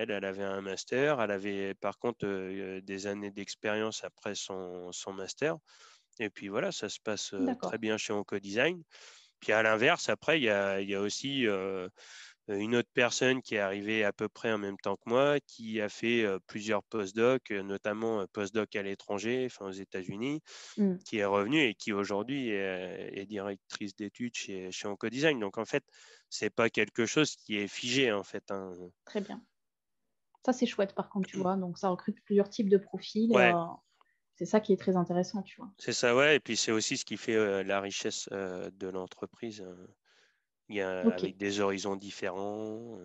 elle avait un master. Elle avait par contre des années d'expérience après son master. Et puis voilà, ça se passe très D'accord. bien chez OncoDesign. Puis à l'inverse, après, il y a aussi une autre personne qui est arrivée à peu près en même temps que moi, qui a fait plusieurs post-docs, notamment post-doc à l'étranger, enfin aux États-Unis, Hmm, qui est revenue et qui aujourd'hui est directrice d'études chez OncoDesign. Donc en fait, c'est pas quelque chose qui est figé en fait, hein. très bien. Ça, c'est chouette, par contre, tu vois. Donc, ça recrute plusieurs types de profils. Ouais, C'est ça qui est très intéressant, tu vois. c'est ça, ouais. Et puis c'est aussi ce qui fait la richesse de l'entreprise. Il y a OK. avec des horizons différents,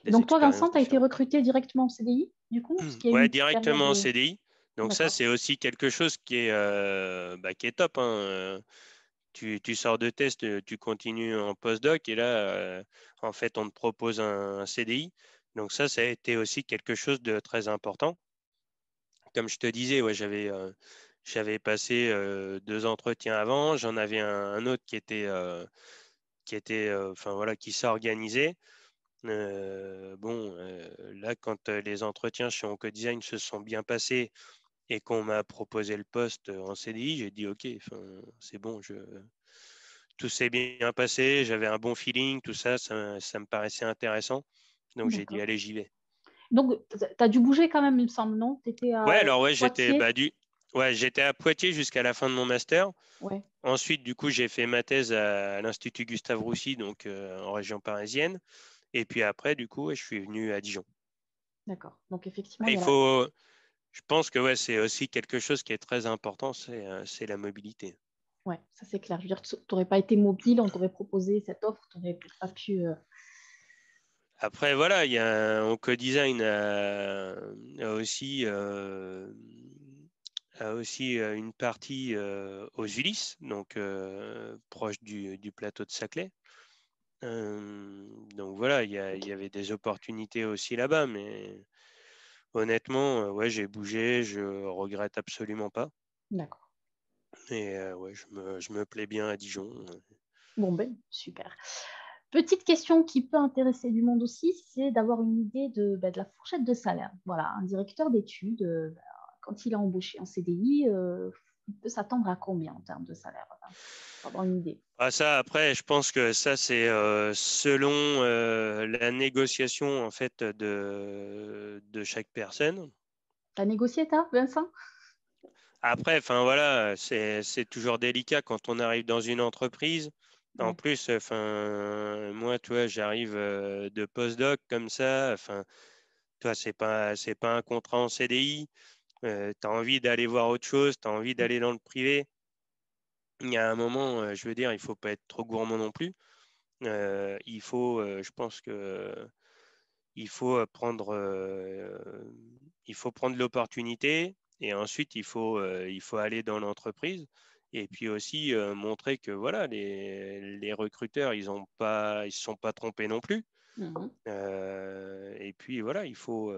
Et des donc, toi, Vincent, expériences tu as été différentes. recruté directement en CDI, du coup? Est-ce qu'il y a eu Ouais, une petite période directement en de... CDI. Donc ça, D'accord. c'est aussi quelque chose qui est top, hein. Tu sors de test, tu continues en postdoc et là, en fait, on te propose un CDI. Donc ça a été aussi quelque chose de très important. Comme je te disais, ouais, j'avais passé deux entretiens avant. J'en avais un autre enfin voilà, qui s'organisait. Là, quand les entretiens chez Oncodesign se sont bien passés et qu'on m'a proposé le poste en CDI, j'ai dit OK, enfin, c'est bon, tout s'est bien passé, j'avais un bon feeling, tout ça, ça me paraissait intéressant. Donc j'ai dit D'accord. allez, j'y vais. Donc, tu as dû bouger quand même, il me semble, non? Tu étais Ouais, à alors ouais, Poitiers? j'étais à Poitiers jusqu'à la fin de mon master. Ouais, Ensuite, du coup, j'ai fait ma thèse à l'Institut Gustave Roussy, donc en région parisienne. Et puis après, du coup, ouais, je suis venu à Dijon. d'accord. Donc, effectivement, il y Il a la... faut, je pense que ouais, c'est aussi quelque chose qui est très important, c'est la mobilité. Ouais, ça c'est clair. Je veux dire, tu n'aurais pas été mobile, on t'aurait proposé cette offre, tu n'aurais peut-être pas pu... Après, voilà, il y a un Oncodesign a aussi, une partie aux Ulysses, donc proche du plateau de Saclay. Donc voilà, il y avait des opportunités aussi là-bas, mais honnêtement, ouais, j'ai bougé, je regrette absolument pas. D'accord. Et ouais, je me plais bien à Dijon. Bon, ben, super. Petite question qui peut intéresser du monde aussi, c'est d'avoir une idée de la fourchette de salaire. Voilà, un directeur d'études, quand il est embauché en CDI, il peut s'attendre à combien en termes de salaire? Pour avoir une idée. Ah, ça, après, je pense que ça, c'est selon la négociation en fait de chaque personne. T'as négocié, t'as, Vincent? Après, enfin voilà, c'est toujours délicat quand on arrive dans une entreprise. En Ouais. plus, enfin moi, tu vois, j'arrive de postdoc comme ça. Enfin, toi, c'est pas un contrat en CDI. Tu as envie d'aller voir autre chose, tu as envie d'aller dans le privé. Il y a un moment, je veux dire, il faut pas être trop gourmand non plus. Il faut, je pense que il faut il faut prendre l'opportunité et ensuite il faut aller dans l'entreprise et puis aussi montrer que voilà, les recruteurs, ils se sont pas trompés non plus. Mhm. Et puis voilà, il faut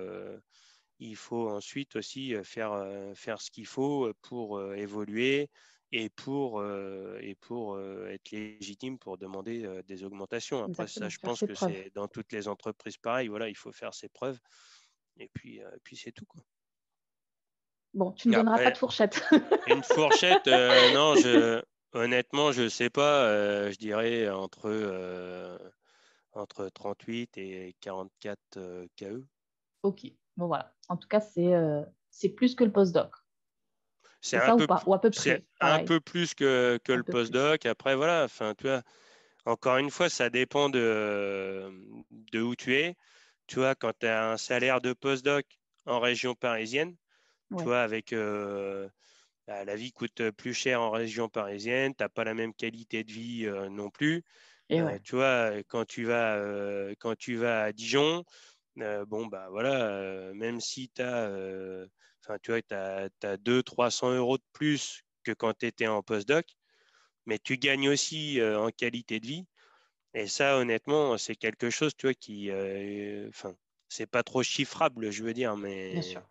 ensuite aussi faire ce qu'il faut pour évoluer et pour être légitime pour demander des augmentations. Après ça, Exactement, je faire pense ses que preuves. c'est dans toutes les entreprises pareil. Voilà, il faut faire ses preuves puis c'est tout, quoi. Bon, tu ne Et donneras pas de après, fourchette. une fourchette, non, honnêtement, je sais pas. Je dirais entre 38 et 44 KE. Ok, bon voilà. En tout cas, c'est plus que le postdoc. C'est C'est un ça ou peu, pas? Ou à peu c'est près, un pareil. peu plus que Un le peu plus. postdoc. Après, voilà, enfin, tu vois, encore une fois, ça dépend de où tu es. Tu vois, quand tu as un salaire de postdoc en région parisienne, tu Ouais. vois, avec la vie coûte plus cher en région parisienne, tu n'as pas la même qualité de vie non plus. Et ouais. Tu vois, quand tu vas à Dijon, bon, bah voilà, même si tu as, enfin, tu vois, t'as 200-300 € de plus que quand tu étais en postdoc, mais tu gagnes aussi en qualité de vie. Et ça, honnêtement, c'est quelque chose, tu vois, enfin, c'est pas trop chiffrable, je veux dire, Bien sûr.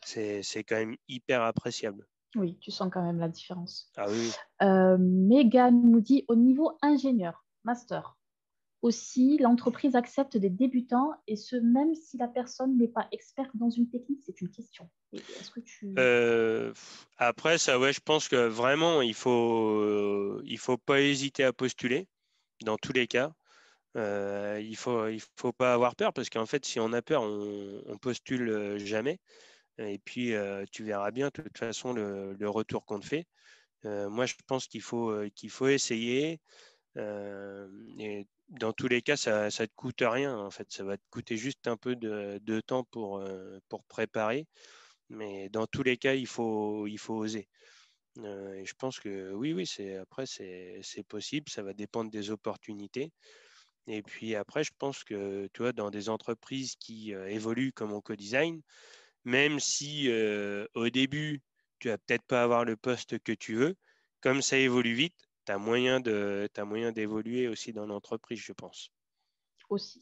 mais c'est quand même hyper appréciable. Oui, tu sens quand même la différence. Ah oui, oui. Megan nous dit au niveau ingénieur, master, aussi, l'entreprise accepte des débutants et ce, même si la personne n'est pas experte dans une technique, c'est une question. Et est-ce que tu... Après, ça, ouais, je pense que vraiment, il faut pas hésiter à postuler dans tous les cas. Il faut pas avoir peur parce qu'en fait, si on a peur, on postule jamais. Et puis, tu verras bien, de toute façon, le retour qu'on te fait. Moi, je pense qu'il faut essayer. Et dans tous les cas, ça ne te coûte rien. En fait, ça va te coûter juste un peu de temps pour préparer. Mais dans tous les cas, il faut oser. Et je pense que oui, oui, après, c'est possible. Ça va dépendre des opportunités. Et puis après, je pense que tu vois, dans des entreprises qui évoluent comme en co-design, même si au début, tu vas peut-être pas avoir le poste que tu veux, comme ça évolue vite, t'as moyen d'évoluer aussi dans l'entreprise, je pense. Aussi,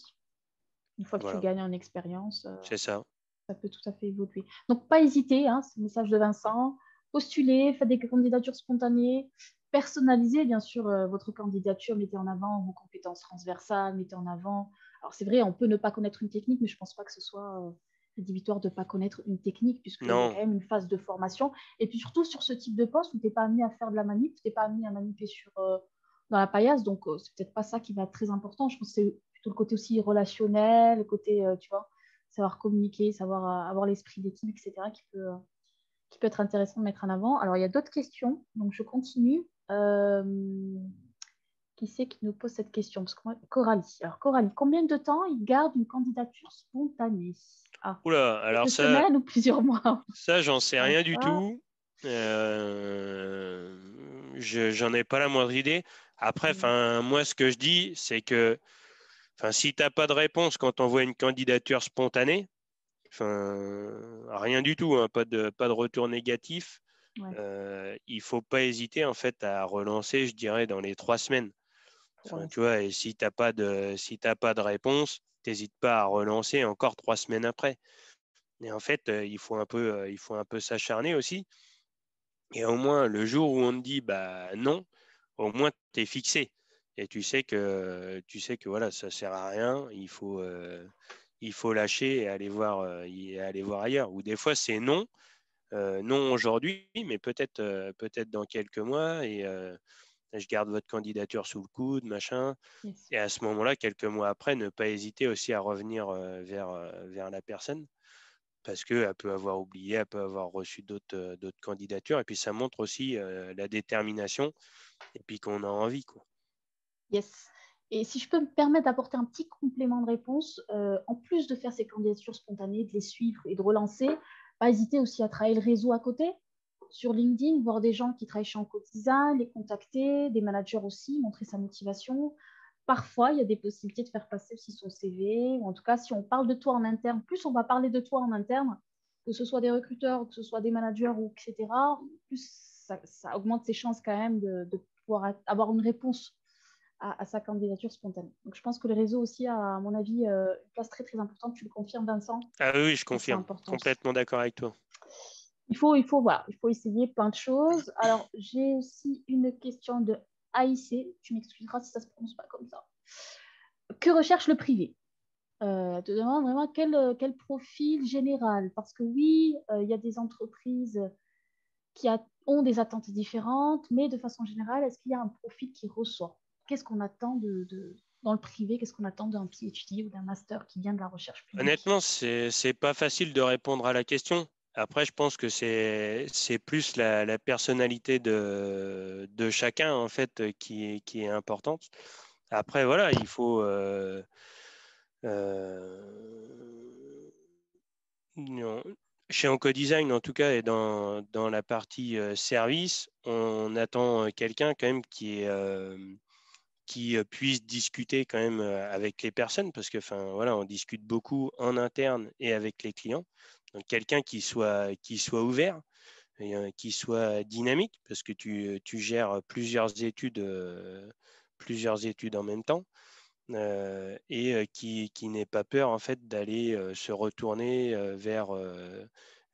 une fois que tu Voilà, gagnes en expérience, c'est ça. ça peut tout à fait évoluer. Donc, pas hésiter, hein, c'est le message de Vincent. Postulez, faites des candidatures spontanées, personnalisez bien sûr votre candidature, mettez en avant vos compétences transversales, mettez en avant. Alors, c'est vrai, on peut ne pas connaître une technique, mais je ne pense pas que ce soit rédhibitoire de ne pas connaître une technique, puisqu'il y a quand Non, même une phase de formation. Et puis surtout sur ce type de poste où tu n'es pas amené à faire de la manip, tu n'es pas amené à maniper dans la paillasse, donc c'est peut-être pas ça qui va être très important. Je pense que c'est plutôt le côté aussi relationnel, le côté, tu vois, savoir communiquer, savoir avoir l'esprit d'équipe, etc., qui peut être intéressant de mettre en avant. Alors, il y a d'autres questions, donc je continue. Qui c'est qui nous pose cette question? Parce que Coralie. Alors, Coralie, combien de temps il garde une candidature spontanée? Ah, oula, alors quelques semaines ou plusieurs mois? ça, j'en sais Je pense rien du pas. tout. J'en ai pas la moindre idée. Après, Mm. enfin, moi, ce que je dis, c'est que, enfin, si t'as pas de réponse quand on voit une candidature spontanée, enfin, rien du tout, hein, pas de retour négatif. Ouais, Il faut pas hésiter en fait à relancer, je dirais, dans les 3 semaines. pour Enfin, tu l'instant. vois, et si t'as pas de réponse, t'hésites pas à relancer encore 3 semaines après. Et en fait, il faut un peu s'acharner aussi. Et au moins, le jour où on te dit bah, non, au moins, tu es fixé. Et tu sais que voilà, ça ne sert à rien. Il faut lâcher et aller voir ailleurs. Ou des fois, c'est non. Non aujourd'hui, mais peut-être dans quelques mois. Et je garde votre candidature sous le coude, machin. Yes. Et à ce moment-là, quelques mois après, ne pas hésiter aussi à revenir vers la personne parce qu'elle peut avoir oublié, elle peut avoir reçu d'autres candidatures. Et puis, ça montre aussi la détermination et puis qu'on a envie, quoi. Yes. Et si je peux me permettre d'apporter un petit complément de réponse, en plus de faire ces candidatures spontanées, de les suivre et de relancer, pas hésiter aussi à travailler le réseau à côté, sur LinkedIn, voir des gens qui travaillent chez Encodesign, les contacter, des managers aussi, montrer sa motivation. Parfois, il y a des possibilités de faire passer aussi son CV, ou en tout cas, si on parle de toi en interne, plus on va parler de toi en interne, que ce soit des recruteurs, que ce soit des managers, ou etc., plus ça augmente ses chances quand même de pouvoir avoir une réponse à sa candidature spontanée. Donc, je pense que le réseau aussi a, à mon avis, une place très, très importante. Tu le confirmes, Vincent? Ah oui, je Je pense que c'est confirme. important aussi. Complètement d'accord avec toi. Voilà, il faut essayer plein de choses. Alors, j'ai aussi une question de AIC. Tu m'excuseras si ça ne se prononce pas comme ça. Que recherche le privé? Te demande vraiment quel profil général. Parce que oui, il y a des entreprises ont des attentes différentes, mais de façon générale, est-ce qu'il y a un profil qui ressort? Qu'est-ce qu'on attend dans le privé? Qu'est-ce qu'on attend d'un PhD ou d'un master qui vient de la recherche publique? Honnêtement, c'est pas facile de répondre à la question. Après, je pense que c'est plus la personnalité de chacun en fait qui est importante. Après, voilà, il faut non, chez Oncodesign en tout cas et dans la partie service, on attend quelqu'un quand même qui puisse discuter quand même avec les personnes parce que enfin voilà, on discute beaucoup en interne et avec les clients. Donc quelqu'un qui soit ouvert et qui soit dynamique parce que tu gères plusieurs études en même temps et qui n'ait pas peur en fait d'aller se retourner vers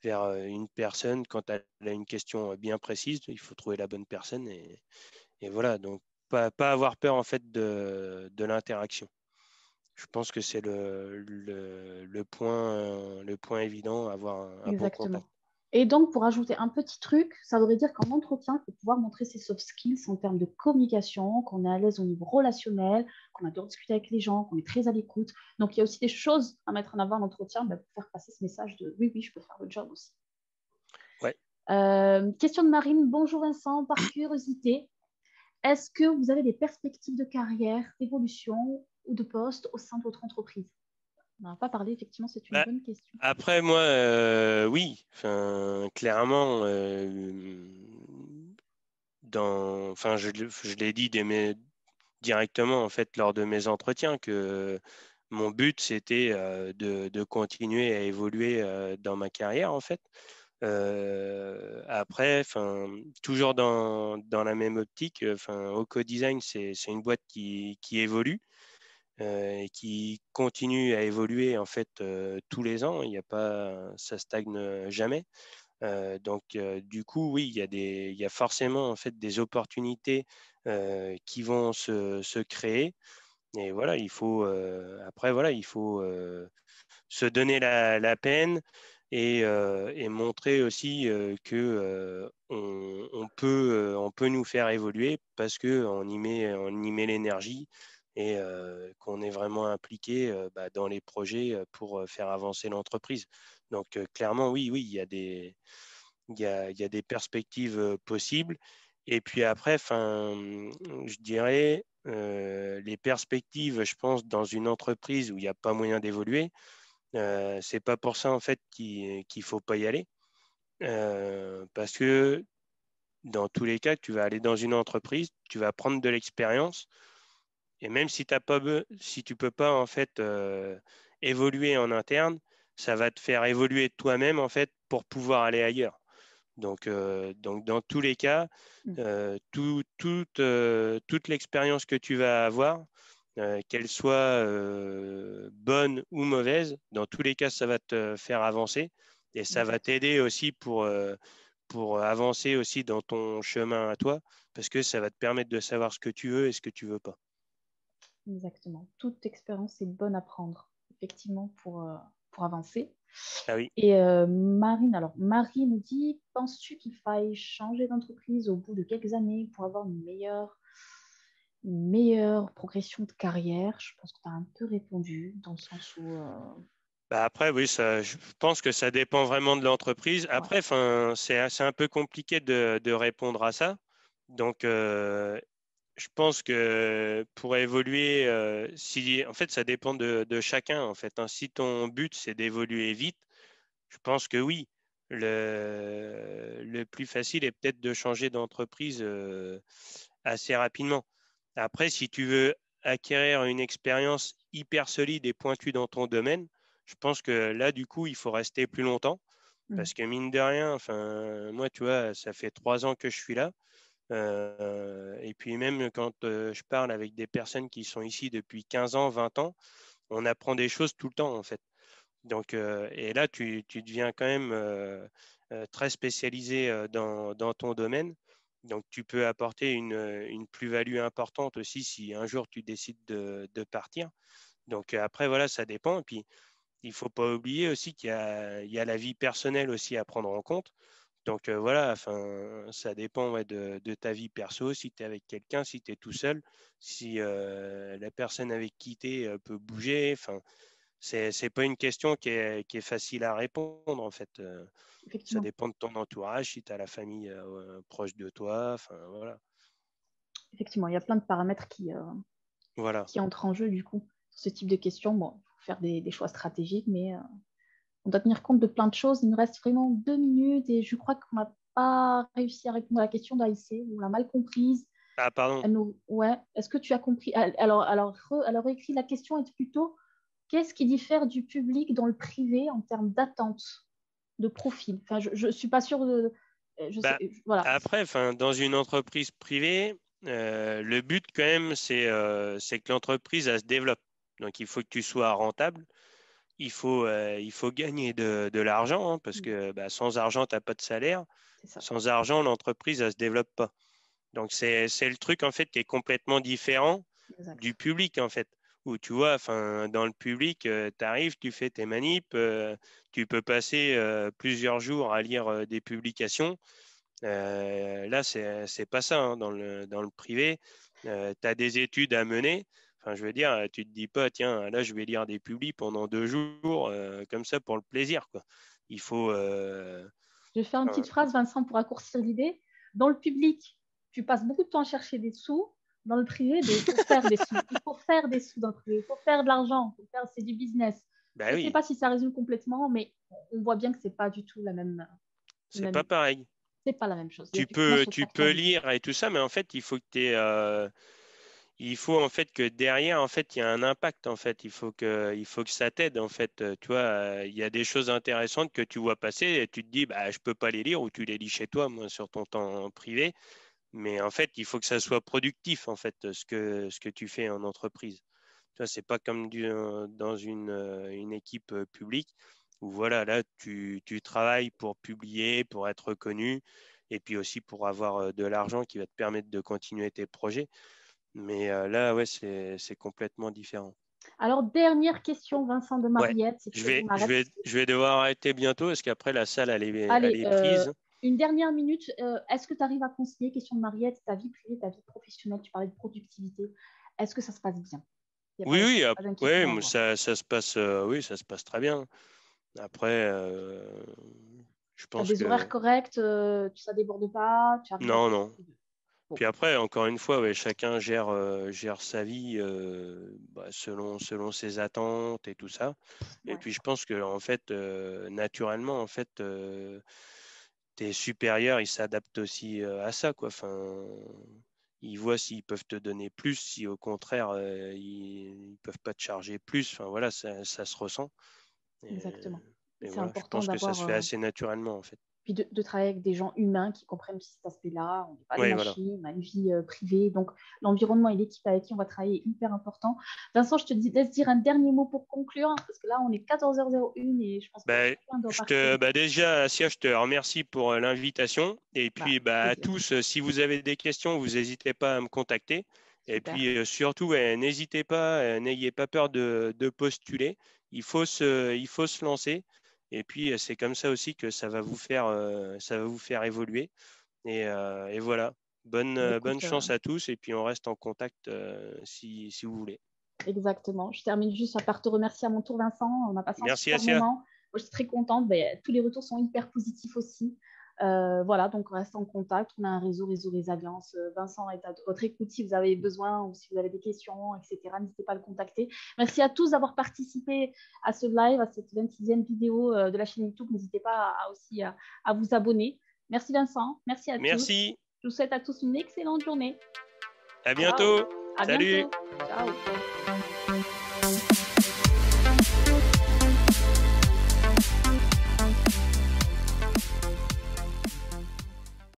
une personne quand elle a une question bien précise. Il faut trouver la bonne personne et voilà, donc pas avoir peur en fait de l'interaction. Je pense que c'est le point évident, avoir un bon contact. Exactement. Et donc, pour ajouter un petit truc, ça voudrait dire qu'en entretien, il faut pouvoir montrer ses soft skills en termes de communication, qu'on est à l'aise au niveau relationnel, qu'on adore discuter avec les gens, qu'on est très à l'écoute. Donc, il y a aussi des choses à mettre en avant en entretien pour faire passer ce message de oui, oui, je peux faire le job aussi. Ouais. Question de Marine. Bonjour Vincent, par curiosité, est-ce que vous avez des perspectives de carrière, d'évolution ou de poste au sein de votre entreprise? On n'en a pas parlé, effectivement, c'est une Bah, bonne question. après, moi, oui, enfin, clairement, enfin, je l'ai dit directement en fait lors de mes entretiens que mon but c'était de continuer à évoluer dans ma carrière en fait. Après, enfin, toujours dans la même optique, enfin, Oco-Design, c'est une boîte qui évolue et qui continue à évoluer en fait tous les ans. Il y a pas, ça stagne jamais. Du coup, oui, il y a forcément en fait des opportunités qui vont se créer. Et voilà, après, voilà, il faut se donner la peine et montrer aussi que on peut nous faire évoluer parce qu'on on y met l'énergie et qu'on est vraiment impliqué bah, dans les projets pour faire avancer l'entreprise. Donc, clairement, oui, oui, il y a des perspectives possibles. Et puis après, enfin, je dirais, les perspectives, je pense, dans une entreprise où il n'y a pas moyen d'évoluer, c'est pas pour ça en fait qu'il faut pas y aller. Parce que dans tous les cas, tu vas aller dans une entreprise, tu vas prendre de l'expérience, et même si si tu peux pas en fait évoluer en interne, ça va te faire évoluer toi-même en fait pour pouvoir aller ailleurs. Donc dans tous les cas, Mm. toute l'expérience que tu vas avoir, qu'elle soit bonne ou mauvaise, dans tous les cas, ça va te faire avancer et ça va t'aider aussi pour avancer aussi dans ton chemin à toi, parce que ça va te permettre de savoir ce que tu veux et ce que tu veux pas. Exactement. Toute expérience est bonne à prendre, effectivement, pour avancer. Ah oui. Et Marine, alors Marie nous dit, penses-tu qu'il faille changer d'entreprise au bout de quelques années pour avoir une meilleure progression de carrière? Je pense que tu as un peu répondu dans le sens où... Bah après, oui, ça, je pense que ça dépend vraiment de l'entreprise. ouais. Après, c'est un peu compliqué de répondre à ça. Donc, je pense que pour évoluer, en fait, ça dépend de chacun. En fait, hein. Si ton but, c'est d'évoluer vite, je pense que oui. Le plus facile est peut-être de changer d'entreprise assez rapidement. Après, si tu veux acquérir une expérience hyper solide et pointue dans ton domaine, je pense que là, du coup, il faut rester plus longtemps. Mm. Parce que mine de rien, moi, tu vois, ça fait 3 ans que je suis là. Et puis même quand je parle avec des personnes qui sont ici depuis 15 ans, 20 ans, on apprend des choses tout le temps, en fait. Donc, et là, tu deviens quand même très spécialisé dans ton domaine. Donc, tu peux apporter une plus-value importante aussi si un jour tu décides de partir. Donc, après, voilà, ça dépend. Et puis, il ne faut pas oublier aussi il y a la vie personnelle aussi à prendre en compte. Donc, voilà, ça dépend ouais, de ta vie perso, si tu es avec quelqu'un, si tu es tout seul, si la personne avec qui tu es peut bouger. C'est pas une question qui est facile à répondre en fait. Ça Effectivement. dépend de ton entourage, si tu as la famille proche de toi. Voilà. Effectivement, il y a plein de paramètres Voilà. qui entrent en jeu, du coup. Ce type de questions, bon, il faut faire des choix stratégiques, mais on doit tenir compte de plein de choses. Il nous reste vraiment 2 minutes et je crois qu'on n'a pas réussi à répondre à la question d'Aïssé. On l'a mal comprise. Ah, pardon. Ouais. Est-ce que tu as compris? Alors, écrit la question est plutôt qu'est-ce qui diffère du public dans le privé en termes d'attente, de profil? Enfin, je suis pas sûre de. Je sais, Bah, voilà. après, dans une entreprise privée, le but quand même, c'est que l'entreprise elle se développe. Donc, il faut que tu sois rentable. Il faut gagner de l'argent hein, parce que bah, sans argent, tu n'as pas de salaire. C'est ça. Sans argent, l'entreprise, elle se développe pas. Donc, c'est le truc en fait qui est complètement différent du Exact. public en fait. Où tu vois, dans le public, tu arrives, tu fais tes manips, tu peux passer plusieurs jours à lire des publications. Là, c'est pas ça hein, dans le privé. Tu as des études à mener. Enfin, je veux dire, tu te dis pas, tiens, là, je vais lire des publis pendant 2 jours, comme ça pour le plaisir, quoi. Il faut. Je vais faire une Enfin, petite phrase, Vincent, pour raccourcir l'idée. Dans le public, tu passes beaucoup de temps à chercher des sous. Dans le privé, il faut faire des sous. Il faut faire des sous dans le privé. Il faut faire de l'argent. C'est du business. bah Je ne sais oui, pas si ça résume complètement, mais on voit bien que c'est pas du tout le c'est pas même. pareil. C'est pas la même chose. Il y a effectivement ce Tu facteur peux différent. lire et tout ça, mais en fait, il faut que il faut en fait que derrière, en fait, il y a un impact. En fait, il faut que ça t'aide. En fait, tu vois, il y a des choses intéressantes que tu vois passer et tu te dis, bah, je peux pas les lire ou tu les lis chez toi, moi, sur ton temps privé. Mais en fait, il faut que ça soit productif, en fait, ce que tu fais en entreprise. Tu vois, c'est pas comme dans une équipe publique où voilà, là, tu travailles pour publier, pour être reconnu et puis aussi pour avoir de l'argent qui va te permettre de continuer tes projets. Mais là, ouais, c'est complètement différent. Alors, dernière question, Vincent de Ouais, Mariette, si tu veux qu'on arrête. je vais devoir arrêter bientôt parce qu'après la salle, elle Allez, est prise. une dernière minute. Est-ce que tu arrives à concilier, question de Mariette, ta vie privée, ta vie professionnelle? Tu parlais de productivité. Est-ce que ça se passe bien? Il n'y a Oui, oui, pas ouais, d'inquiétude à avoir. ça se passe, oui, ça se passe très bien. Après, je Tu as pense des horaires que corrects, ça déborde pas, tu arrives à non, faire non. ce que tu veux. Bon, Puis après, encore une fois, ouais, chacun gère sa vie bah, selon ses attentes et tout ça. Et ouais, puis je pense que en fait, naturellement, en fait, tes supérieurs, ils s'adaptent aussi à ça, quoi. Ils voient s'ils peuvent te donner plus, si au contraire, ils peuvent pas te charger plus. Enfin voilà, ça se ressent. Et, exactement. Et et c'est voilà, je important pense que ça d'avoir se fait assez naturellement, en fait. puis de travailler avec des gens humains qui comprennent aussi cet aspect-là. On n'est pas des machines, on a une vie privée. Donc, l'environnement et l'équipe avec qui on va travailler est hyper important. Vincent, je te laisse dire un dernier mot pour conclure, parce que là, on est 14h01 et je pense que chacun doit partir. Déjà, Assia, je te remercie pour l'invitation. Et puis, à tous, si vous avez des questions, vous n'hésitez pas à me contacter. Et puis, surtout, n'hésitez pas, n'ayez pas peur de postuler. Il faut se lancer. Et puis, c'est comme ça aussi que ça va vous faire évoluer. Et voilà. Bonne chance à tous. Et puis, on reste en contact si vous voulez. Exactement. Je termine juste par te remercier à mon tour, Vincent. On a passé un super moment. Moi, je suis très contente. Tous les retours sont hyper positifs aussi. Voilà, donc on reste en contact. On a un réseau Résilience. Vincent est à votre écoute si vous avez besoin ou si vous avez des questions, etc. N'hésitez pas à le contacter. Merci à tous d'avoir participé à ce live, à cette 26e vidéo de la chaîne YouTube. N'hésitez pas aussi à vous abonner. Merci Vincent. Merci à tous. Je vous souhaite à tous une excellente journée. À bientôt. À Salut. bientôt. Ciao.